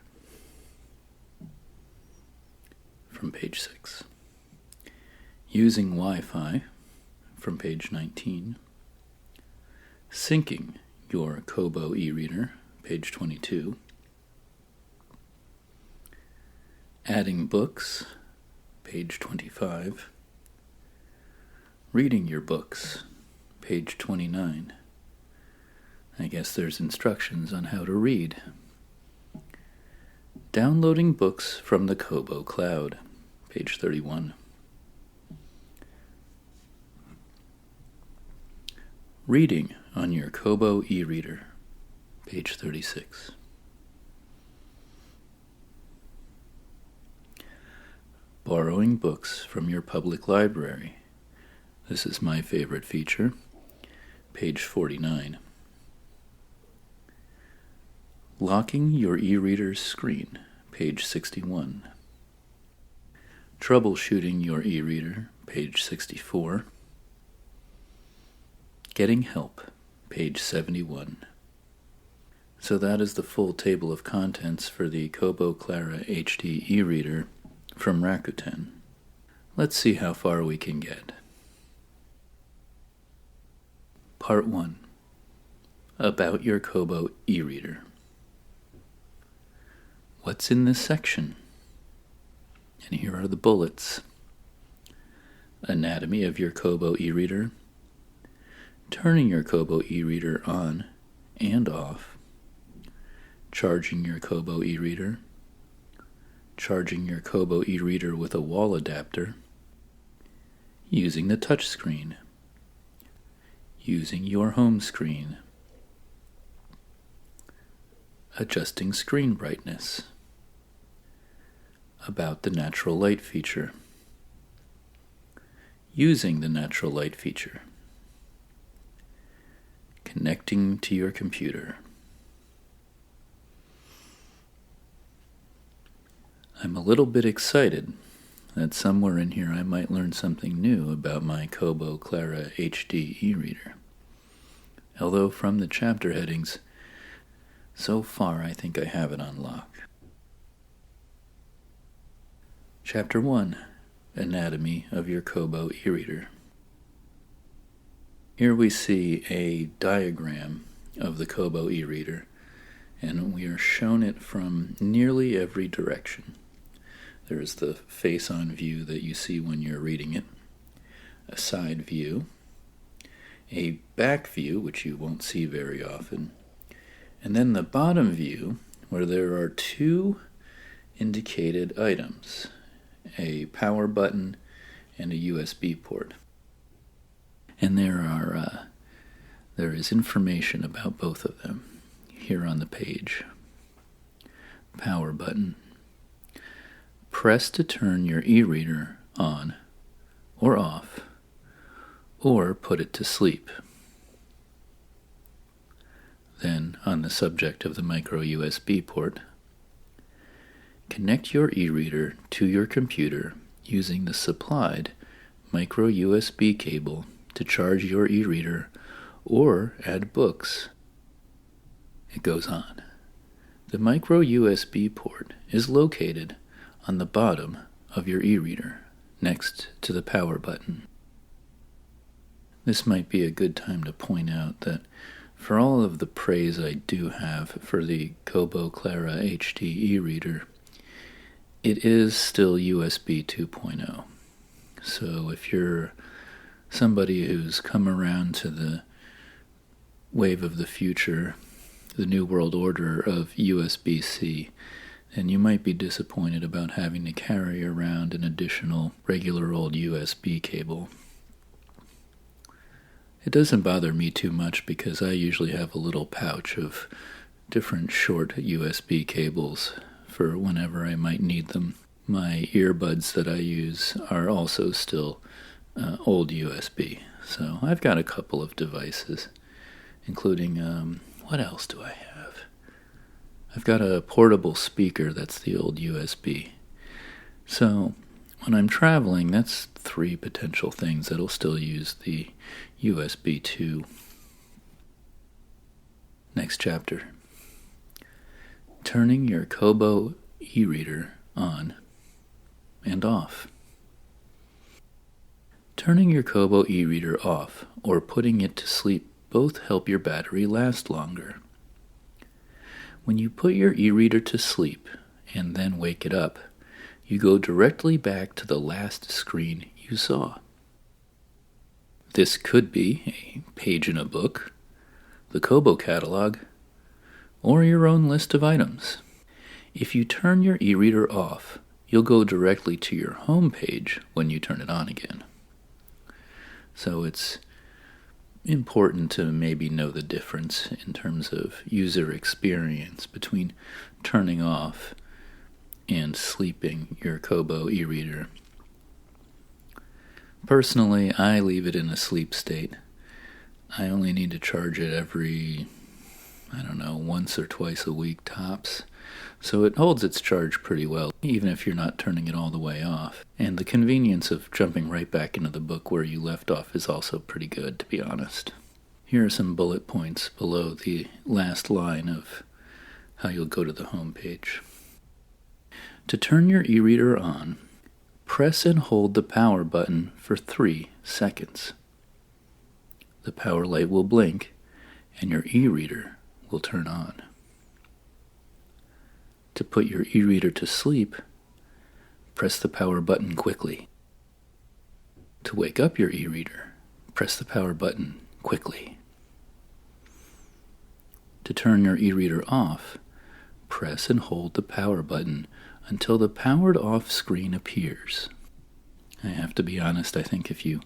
From page 6. Using Wi-Fi, from page 19. Syncing your Kobo e-reader, page 22. Adding books, page 25. Reading your books, page 29. I guess there's instructions on how to read. Downloading books from the Kobo Cloud, page 31. Reading on your Kobo e-reader, page 36. Borrowing books from your public library. This is my favorite feature, page 49. Locking your eReader's screen, page 61. Troubleshooting your eReader, page 64. Getting help, page 71. So that is the full table of contents for the Kobo Clara HD eReader from Rakuten. Let's see how far we can get. Part 1. About your Kobo eReader. What's in this section? And here are the bullets. Anatomy of your Kobo eReader. Turning your Kobo eReader on and off. Charging your Kobo eReader. Charging your Kobo eReader with a wall adapter. Using the touchscreen. Using your home screen. Adjusting screen brightness. About the natural light feature. Using the natural light feature. Connecting to your computer. I'm a little bit excited that somewhere in here I might learn something new about my Kobo Clara HD eReader. Although from the chapter headings, so far I think I have it on lock. Chapter 1. Anatomy of your Kobo eReader. Here we see a diagram of the Kobo eReader, and we are shown it from nearly every direction. There is the face-on view that you see when you're reading it, a side view, a back view, which you won't see very often, and then the bottom view, where there are two indicated items, a power button and a USB port. And there is information about both of them here on the page. Power button. Press to turn your eReader on or off, or put it to sleep. Then, on the subject of the micro USB port, connect your eReader to your computer using the supplied micro USB cable to charge your eReader or add books. It goes on. The micro USB port is located on the bottom of your eReader, next to the power button. This might be a good time to point out that for all of the praise I do have for the Kobo Clara HD eReader, it is still USB 2.0. So if you're somebody who's come around to the wave of the future, the new world order of USB-C, and you might be disappointed about having to carry around an additional regular old USB cable. It doesn't bother me too much because I usually have a little pouch of different short USB cables for whenever I might need them. My earbuds that I use are also still old USB, so I've got a couple of devices, including, what else do I have? I've got a portable speaker that's the old USB. So when I'm traveling, that's 3 potential things that'll still use the USB 2. Next chapter. Turning your Kobo eReader on and off. Turning your Kobo eReader off or putting it to sleep both help your battery last longer. When you put your eReader to sleep and then wake it up, you go directly back to the last screen you saw. This could be a page in a book, the Kobo catalog, or your own list of items. If you turn your eReader off, you'll go directly to your home page when you turn it on again. So it's important to maybe know the difference in terms of user experience between turning off and sleeping your Kobo eReader. Personally, I leave it in a sleep state. I only need to charge it every, I don't know, once or twice a week tops. So it holds its charge pretty well, even if you're not turning it all the way off. And the convenience of jumping right back into the book where you left off is also pretty good, to be honest. Here are some bullet points below the last line of how you'll go to the home page. To turn your e-reader on, press and hold the power button for 3 seconds. The power light will blink, and your e-reader will turn on. To put your e-reader to sleep, press the power button quickly. To wake up your e-reader, press the power button quickly. To turn your e-reader off, press and hold the power button until the powered off screen appears. I have to be honest, I think if you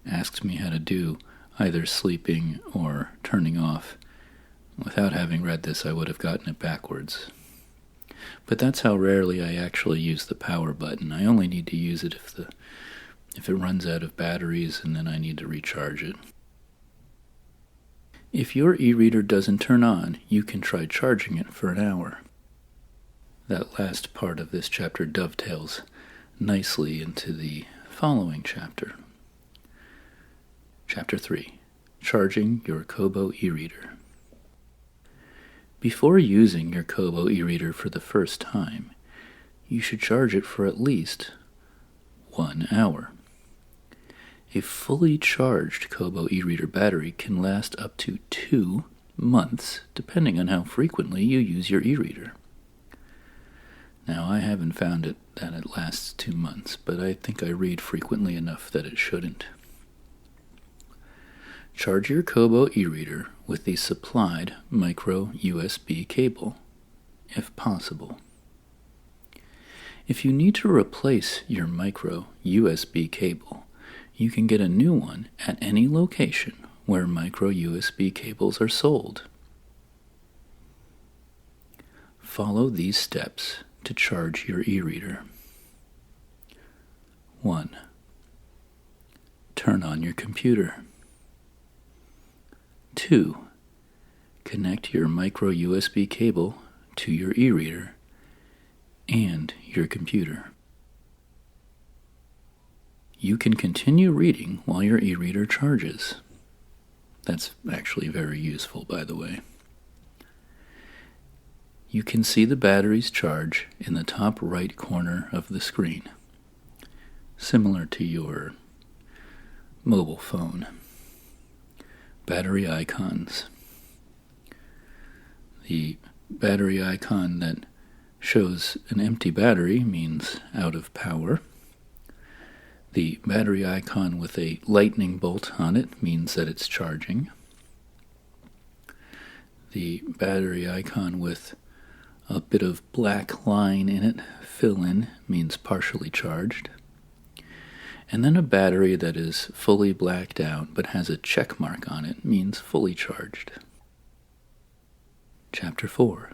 asked me how to do either sleeping or turning off, without having read this, I would have gotten it backwards. But that's how rarely I actually use the power button. I only need to use it if it runs out of batteries and then I need to recharge it. If your e-reader doesn't turn on, you can try charging it for an hour. That last part of this chapter dovetails nicely into the following chapter. Chapter 3. Charging your Kobo e-reader. Before using your Kobo e-reader for the first time, you should charge it for at least 1 hour. A fully charged Kobo e-reader battery can last up to 2 months, depending on how frequently you use your e-reader. Now, I haven't found that it lasts 2 months, but I think I read frequently enough that it shouldn't. Charge your Kobo e-reader with the supplied micro USB cable, if possible. If you need to replace your micro USB cable, you can get a new one at any location where micro USB cables are sold. Follow these steps to charge your e-reader. 1. Turn on your computer. 2. Connect your micro USB cable to your e-reader and your computer. You can continue reading while your e-reader charges. That's actually very useful, by the way. You can see the battery's charge in the top right corner of the screen, similar to your mobile phone. Battery icons. The battery icon that shows an empty battery means out of power. The battery icon with a lightning bolt on it means that it's charging. The battery icon with a bit of black line in it, fill in, means partially charged. And then a battery that is fully blacked out but has a check mark on it means fully charged. Chapter 4.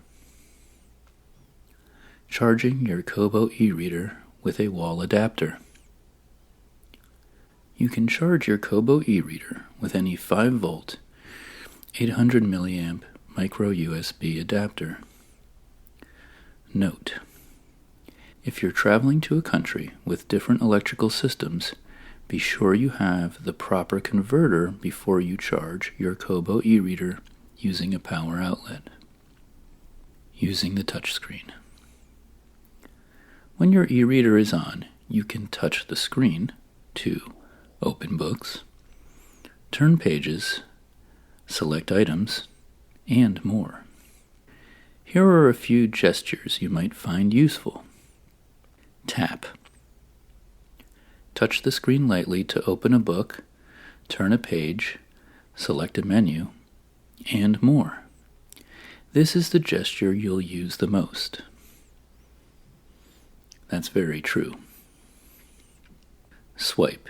Charging your Kobo e-reader with a wall adapter. You can charge your Kobo e-reader with any 5-volt, 800 milliamp micro USB adapter. Note: if you're traveling to a country with different electrical systems, be sure you have the proper converter before you charge your Kobo e-reader using a power outlet. Using the touchscreen. When your e-reader is on, you can touch the screen to open books, turn pages, select items, and more. Here are a few gestures you might find useful. Tap. Touch the screen lightly to open a book, turn a page, select a menu, and more. This is the gesture you'll use the most. That's very true. Swipe.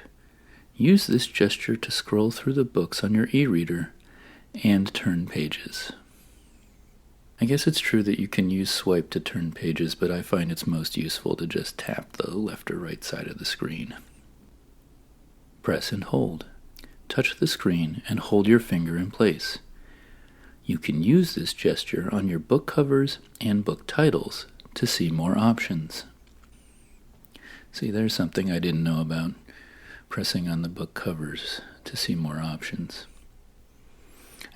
Use this gesture to scroll through the books on your e-reader and turn pages. I guess it's true that you can use swipe to turn pages, but I find it's most useful to just tap the left or right side of the screen. Press and hold. Touch the screen and hold your finger in place. You can use this gesture on your book covers and book titles to see more options. See, there's something I didn't know about pressing on the book covers to see more options.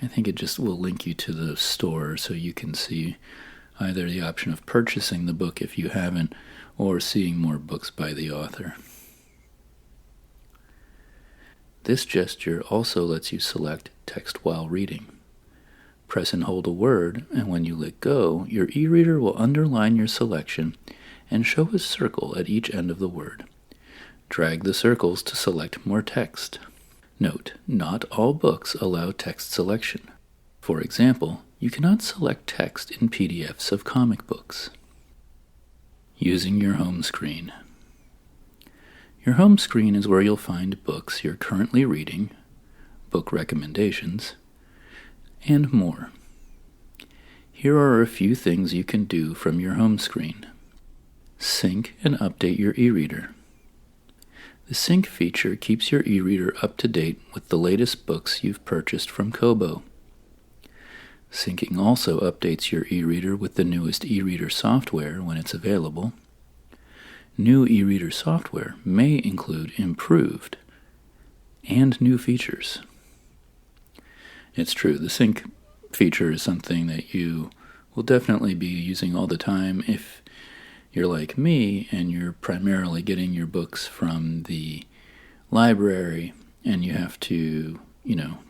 I think it just will link you to the store so you can see either the option of purchasing the book if you haven't, or seeing more books by the author. This gesture also lets you select text while reading. Press and hold a word, and when you let go, your e-reader will underline your selection and show a circle at each end of the word. Drag the circles to select more text. Note, not all books allow text selection. For example, you cannot select text in PDFs of comic books. Using your home screen. Your home screen is where you'll find books you're currently reading, book recommendations, and more. Here are a few things you can do from your home screen. Sync and update your e-reader. The sync feature keeps your e-reader up to date with the latest books you've purchased from Kobo. Syncing also updates your e-reader with the newest e-reader software when it's available. New e-reader software may include improved and new features. It's true, the sync feature is something that you will definitely be using all the time if you're like me and you're primarily getting your books from the library and you have to,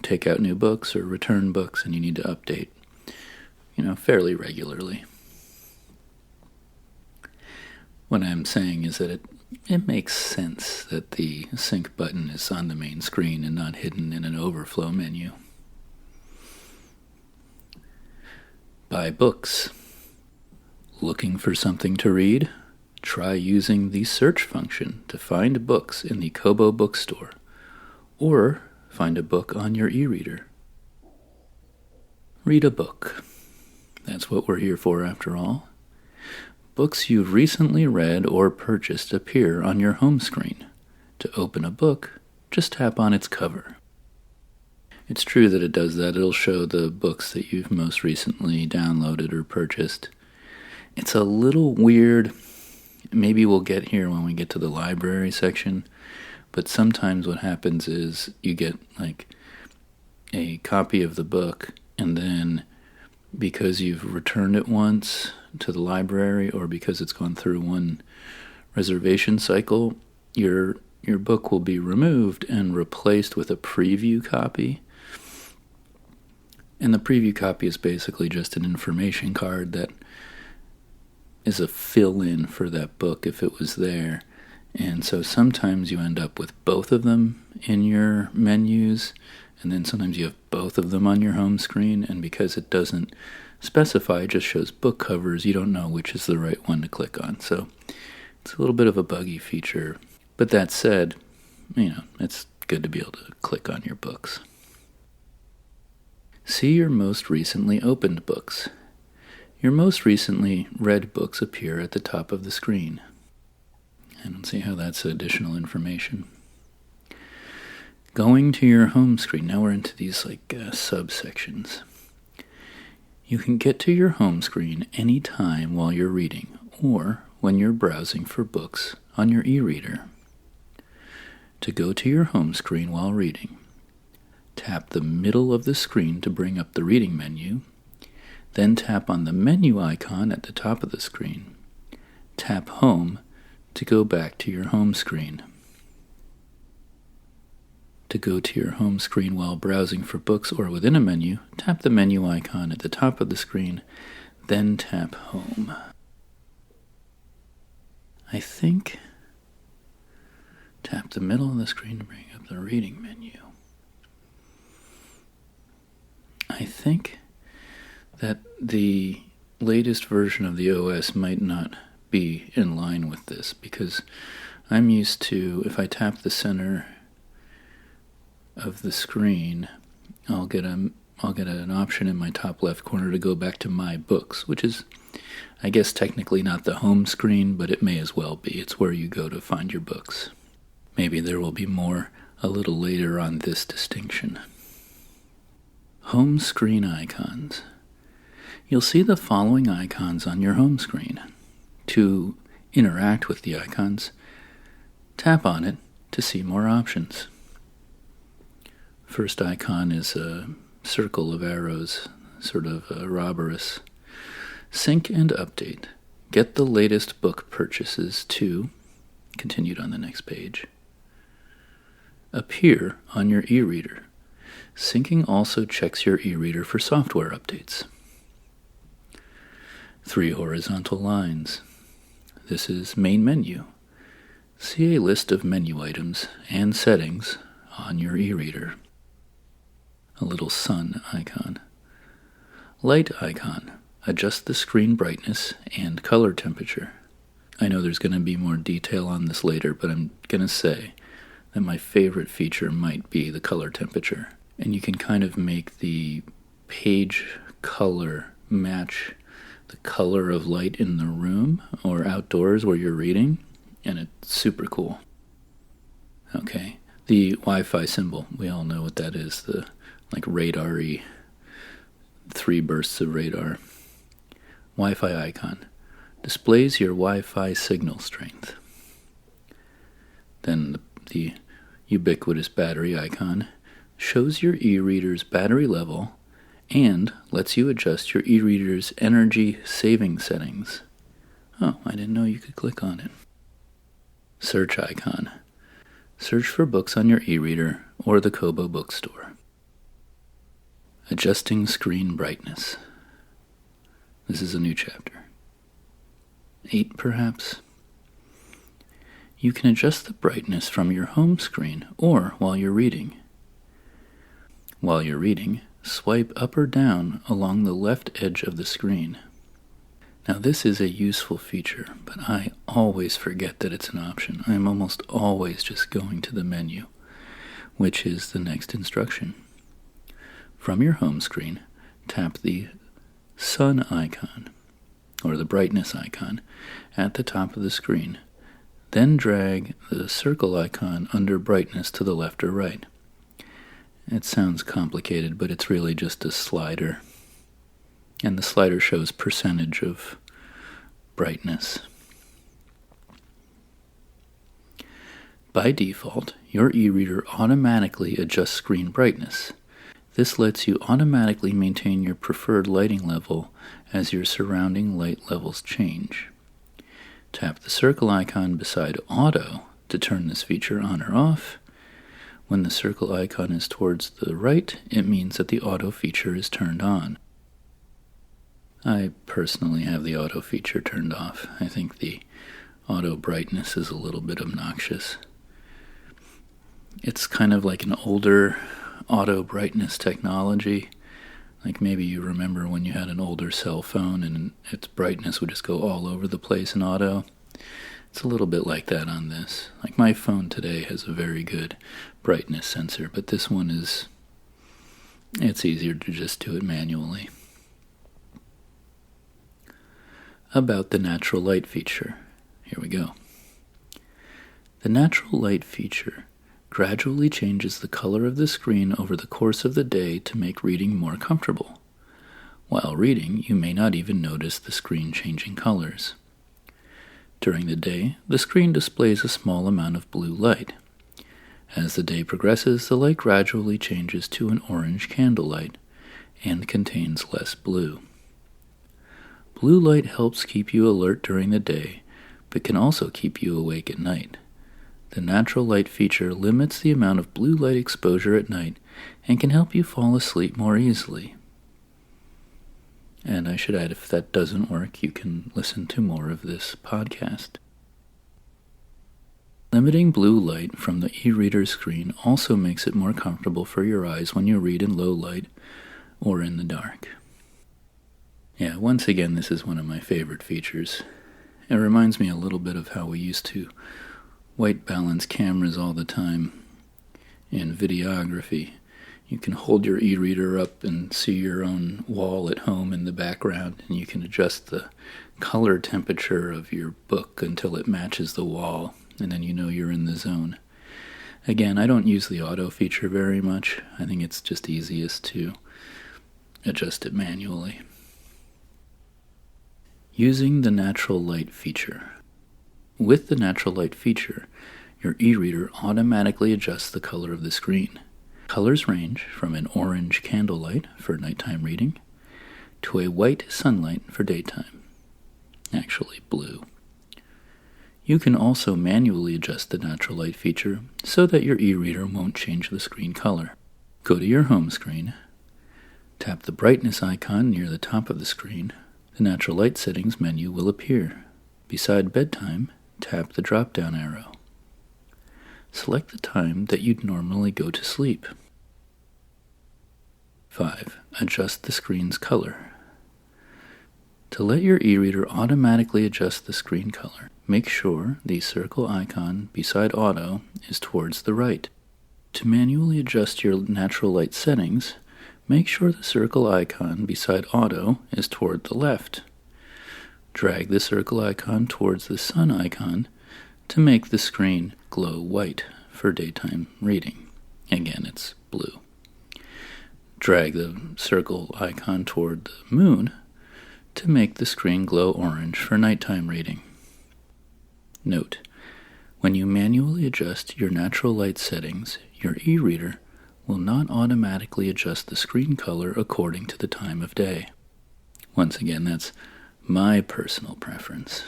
take out new books or return books and you need to update, fairly regularly. What I'm saying is that it makes sense that the sync button is on the main screen and not hidden in an overflow menu. Buy books. Looking for something to read? Try using the search function to find books in the Kobo bookstore, or find a book on your e-reader. Read a book. That's what we're here for after all. Books you've recently read or purchased appear on your home screen. To open a book, just tap on its cover. It's true that it does that. It'll show the books that you've most recently downloaded or purchased. It's a little weird. Maybe we'll get here when we get to the library section, but sometimes what happens is you get a copy of the book, and then because you've returned it once to the library or because it's gone through one reservation cycle, your book will be removed and replaced with a preview copy. And the preview copy is basically just an information card that is a fill-in for that book if it was there. And so sometimes you end up with both of them in your menus, and then sometimes you have both of them on your home screen, and because it doesn't specify, it just shows book covers, you don't know which is the right one to click on. So it's a little bit of a buggy feature. But that said, it's good to be able to click on your books. See your most recently opened books. Your most recently read books appear at the top of the screen. I don't see how that's additional information. Going to your home screen, now we're into these subsections. You can get to your home screen any time while you're reading or when you're browsing for books on your e-reader. To go to your home screen while reading, tap the middle of the screen to bring up the reading menu, then tap on the menu icon at the top of the screen. Tap Home to go back to your home screen. To go to your home screen while browsing for books or within a menu, tap the menu icon at the top of the screen, then tap Home. Tap the middle of the screen to bring up the reading menu. I think that the latest version of the OS might not be in line with this, because I'm used to, if I tap the center of the screen, I'll get an option in my top left corner to go back to My Books, which is, I guess, technically not the home screen, but it may as well be. It's where you go to find your books. Maybe there will be more a little later on this distinction. Home screen icons. You'll see the following icons on your home screen. To interact with the icons, tap on it to see more options. First icon is a circle of arrows, sort of Ouroboros. Sync and update. Get the latest book purchases to, continued on the next page. Appear on your eReader. Syncing also checks your eReader for software updates. 3 horizontal lines. This is main menu. See a list of menu items and settings on your eReader. A little sun icon. Light icon. Adjust the screen brightness and color temperature. I know there's going to be more detail on this later, but I'm going to say that my favorite feature might be the color temperature. And you can kind of make the page color match the color of light in the room or outdoors where you're reading, and it's super cool. Okay, the Wi-Fi symbol, we all know what that is, the radar-y 3 bursts of radar. Wi-Fi icon displays your Wi-Fi signal strength. Then the ubiquitous battery icon shows your e-reader's battery level and lets you adjust your e-reader's energy saving settings. Oh, I didn't know you could click on it. Search icon. Search for books on your e-reader or the Kobo bookstore. Adjusting screen brightness. This is a new chapter. 8, perhaps? You can adjust the brightness from your home screen or while you're reading. While you're reading, swipe up or down along the left edge of the screen. Now this is a useful feature, but I always forget that it's an option. I'm almost always just going to the menu, which is the next instruction. From your home screen, tap the sun icon, or the brightness icon, at the top of the screen. Then drag the circle icon under brightness to the left or right. It sounds complicated, but it's really just a slider. And the slider shows percentage of brightness. By default, your e-reader automatically adjusts screen brightness. This lets you automatically maintain your preferred lighting level as your surrounding light levels change. Tap the circle icon beside Auto to turn this feature on or off. When the circle icon is towards the right, it means that the auto feature is turned on. I personally have the auto feature turned off. I think the auto brightness is a little bit obnoxious. It's kind of like an older auto brightness technology. Like maybe you remember when you had an older cell phone and its brightness would just go all over the place in auto. It's a little bit like that on this. Like my phone today has a very good brightness sensor, but this one it's easier to just do it manually. About the natural light feature. Here we go. The natural light feature gradually changes the color of the screen over the course of the day to make reading more comfortable. While reading, you may not even notice the screen changing colors. During the day, the screen displays a small amount of blue light. As the day progresses, the light gradually changes to an orange candlelight and contains less blue. Blue light helps keep you alert during the day, but can also keep you awake at night. The natural light feature limits the amount of blue light exposure at night and can help you fall asleep more easily. And I should add, if that doesn't work, you can listen to more of this podcast. Limiting blue light from the e-reader screen also makes it more comfortable for your eyes when you read in low light or in the dark. Yeah, once again, this is one of my favorite features. It reminds me a little bit of how we used to white balance cameras all the time in videography. You can hold your e-reader up and see your own wall at home in the background, and you can adjust the color temperature of your book until it matches the wall, and then you know you're in the zone. Again, I don't use the auto feature very much. I think it's just easiest to adjust it manually. Using the natural light feature. With the natural light feature, your e-reader automatically adjusts the color of the screen. Colors range from an orange candlelight for nighttime reading to a white sunlight for daytime. Actually, blue. You can also manually adjust the natural light feature so that your e-reader won't change the screen color. Go to your home screen, tap the brightness icon near the top of the screen. The natural light settings menu will appear. Beside bedtime, tap the drop-down arrow. Select the time that you'd normally go to sleep. 5. Adjust the screen's color. To let your e-reader automatically adjust the screen color, make sure the circle icon beside auto is towards the right. To manually adjust your natural light settings, make sure the circle icon beside auto is toward the left. Drag the circle icon towards the sun icon to make the screen glow white for daytime reading. Again, it's blue. Drag the circle icon toward the moon to make the screen glow orange for nighttime reading. Note, when you manually adjust your natural light settings, your e-reader will not automatically adjust the screen color according to the time of day. Once again, that's my personal preference.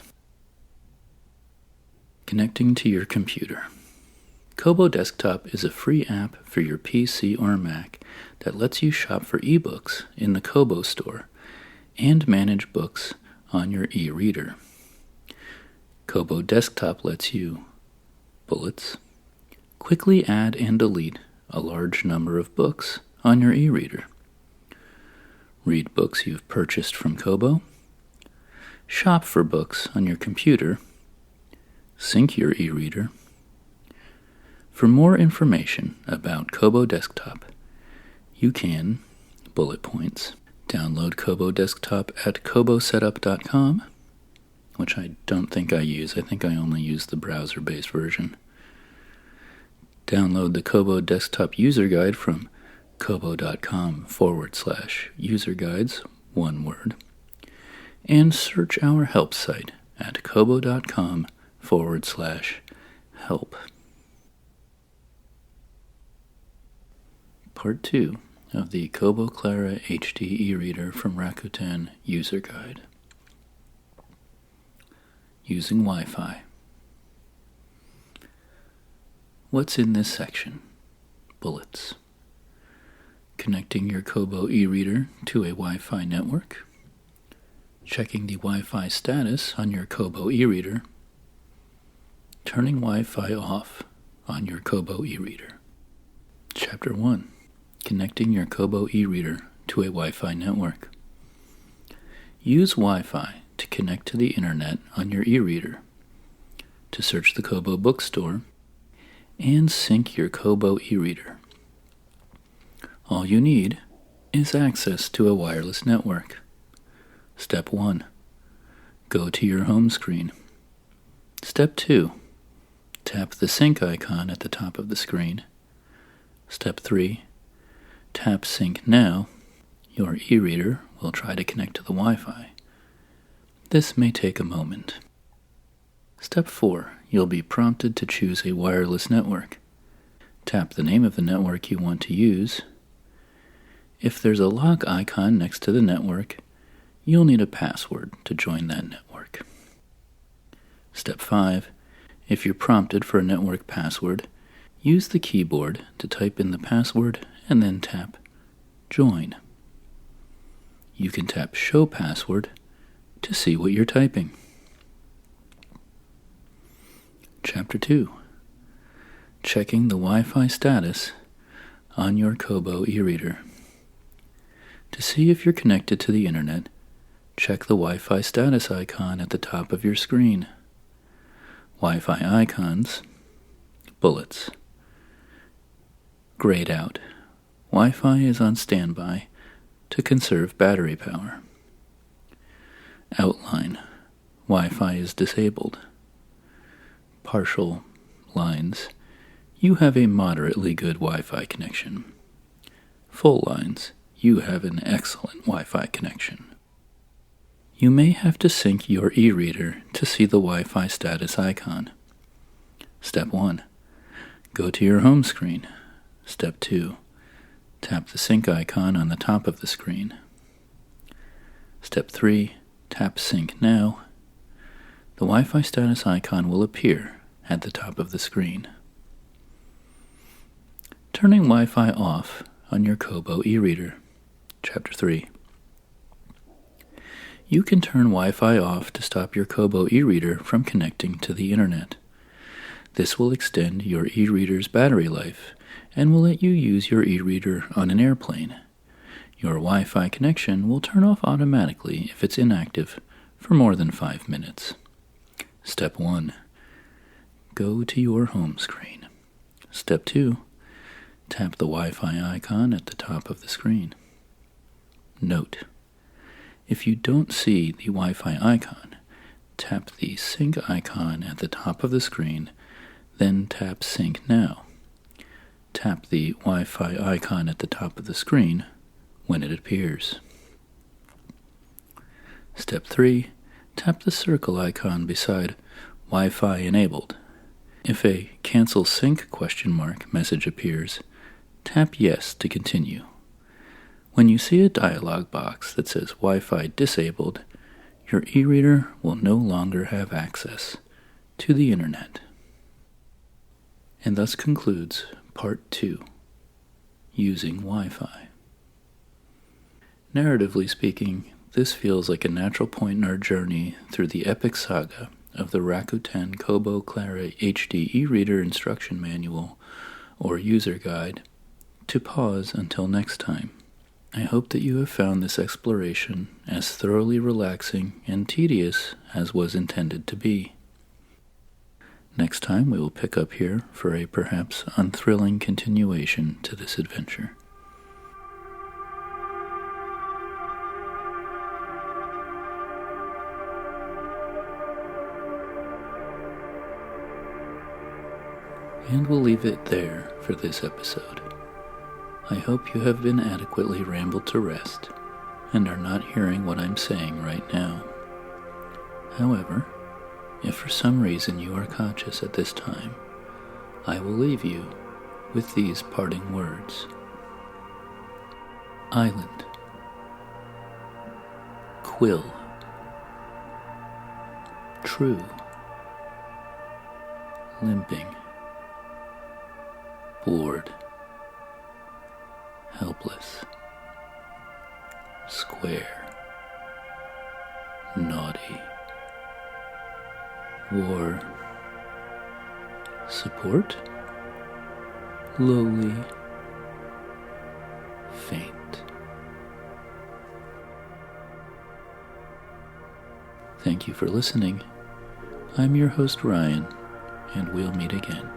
Connecting to your computer. Kobo Desktop is a free app for your PC or Mac that lets you shop for ebooks in the Kobo store and manage books on your e-reader. Kobo Desktop lets you bullets quickly add and delete a large number of books on your e-reader. Read books you've purchased from Kobo. Shop for books on your computer. Sync your e-reader. For more information about Kobo Desktop, you can, bullet points, download Kobo Desktop at kobosetup.com, which I don't think I use. I think I only use the browser-based version. Download the Kobo Desktop User Guide from kobo.com/user guides, one word, and search our help site at kobo.com/help. Part 2 of the Kobo Clara HD e-reader from Rakuten User Guide. Using Wi-Fi. What's in this section? Bullets. Connecting your Kobo e-reader to a Wi-Fi network. Checking the Wi-Fi status on your Kobo e-reader. Turning Wi-Fi off on your Kobo e-reader. Chapter 1. Connecting your Kobo e-reader to a Wi-Fi network. Use Wi-Fi to connect to the internet on your e-reader, to search the Kobo bookstore, and sync your Kobo e-reader. All you need is access to a wireless network. Step 1. Go to your home screen. Step 2. Tap the sync icon at the top of the screen. Step 3. Tap Sync Now. Your e-reader will try to connect to the Wi-Fi. This may take a moment. Step 4. You'll be prompted to choose a wireless network. Tap the name of the network you want to use. If there's a lock icon next to the network, you'll need a password to join that network. Step 5. If you're prompted for a network password, use the keyboard to type in the password and then tap Join. You can tap Show Password to see what you're typing. Chapter 2. Checking the Wi-Fi status on your Kobo e-reader. To see if you're connected to the internet, check the Wi-Fi status icon at the top of your screen. Wi-Fi icons, bullets. Grayed out. Wi-Fi is on standby to conserve battery power. Outline. Wi-Fi is disabled. Partial lines. you have a moderately good Wi-Fi connection. Full lines, you have an excellent Wi-Fi connection. You may have to sync your eReader to see the Wi-Fi status icon. Step 1. Go to your home screen. Step 2. Tap the sync icon on the top of the screen. Step 3. Tap Sync Now. The Wi-Fi status icon will appear at the top of the screen. Turning Wi-Fi off on your Kobo eReader. Chapter 3. You can turn Wi-Fi off to stop your Kobo eReader from connecting to the Internet. This will extend your eReader's battery life and will let you use your eReader on an airplane. Your Wi-Fi connection will turn off automatically if it's inactive for more than 5 minutes. Step 1. Go to your home screen. Step 2. Tap the Wi-Fi icon at the top of the screen. Note: if you don't see the Wi-Fi icon, tap the sync icon at the top of the screen, then tap Sync Now. Tap the Wi-Fi icon at the top of the screen when it appears. Step 3. Tap the circle icon beside Wi-Fi Enabled. If a Cancel Sync ? Message appears, tap Yes to continue. When you see a dialog box that says Wi-Fi Disabled, your eReader will no longer have access to the Internet. And thus concludes Part 2, Using Wi-Fi. Narratively speaking, this feels like a natural point in our journey through the epic saga of the Rakuten Kobo Clara HD eReader Instruction Manual, or User Guide, to pause until next time. I hope that you have found this exploration as thoroughly relaxing and tedious as was intended to be. Next time we will pick up here for a perhaps unthrilling continuation to this adventure. And we'll leave it there for this episode. I hope you have been adequately rambled to rest and are not hearing what I'm saying right now. However, if for some reason you are conscious at this time, I will leave you with these parting words. Island. Quill. True. Limping. Bored. Helpless. Square. Naughty. War. Support. Lowly. Faint. Thank you for listening. I'm your host Ryan, and we'll meet again.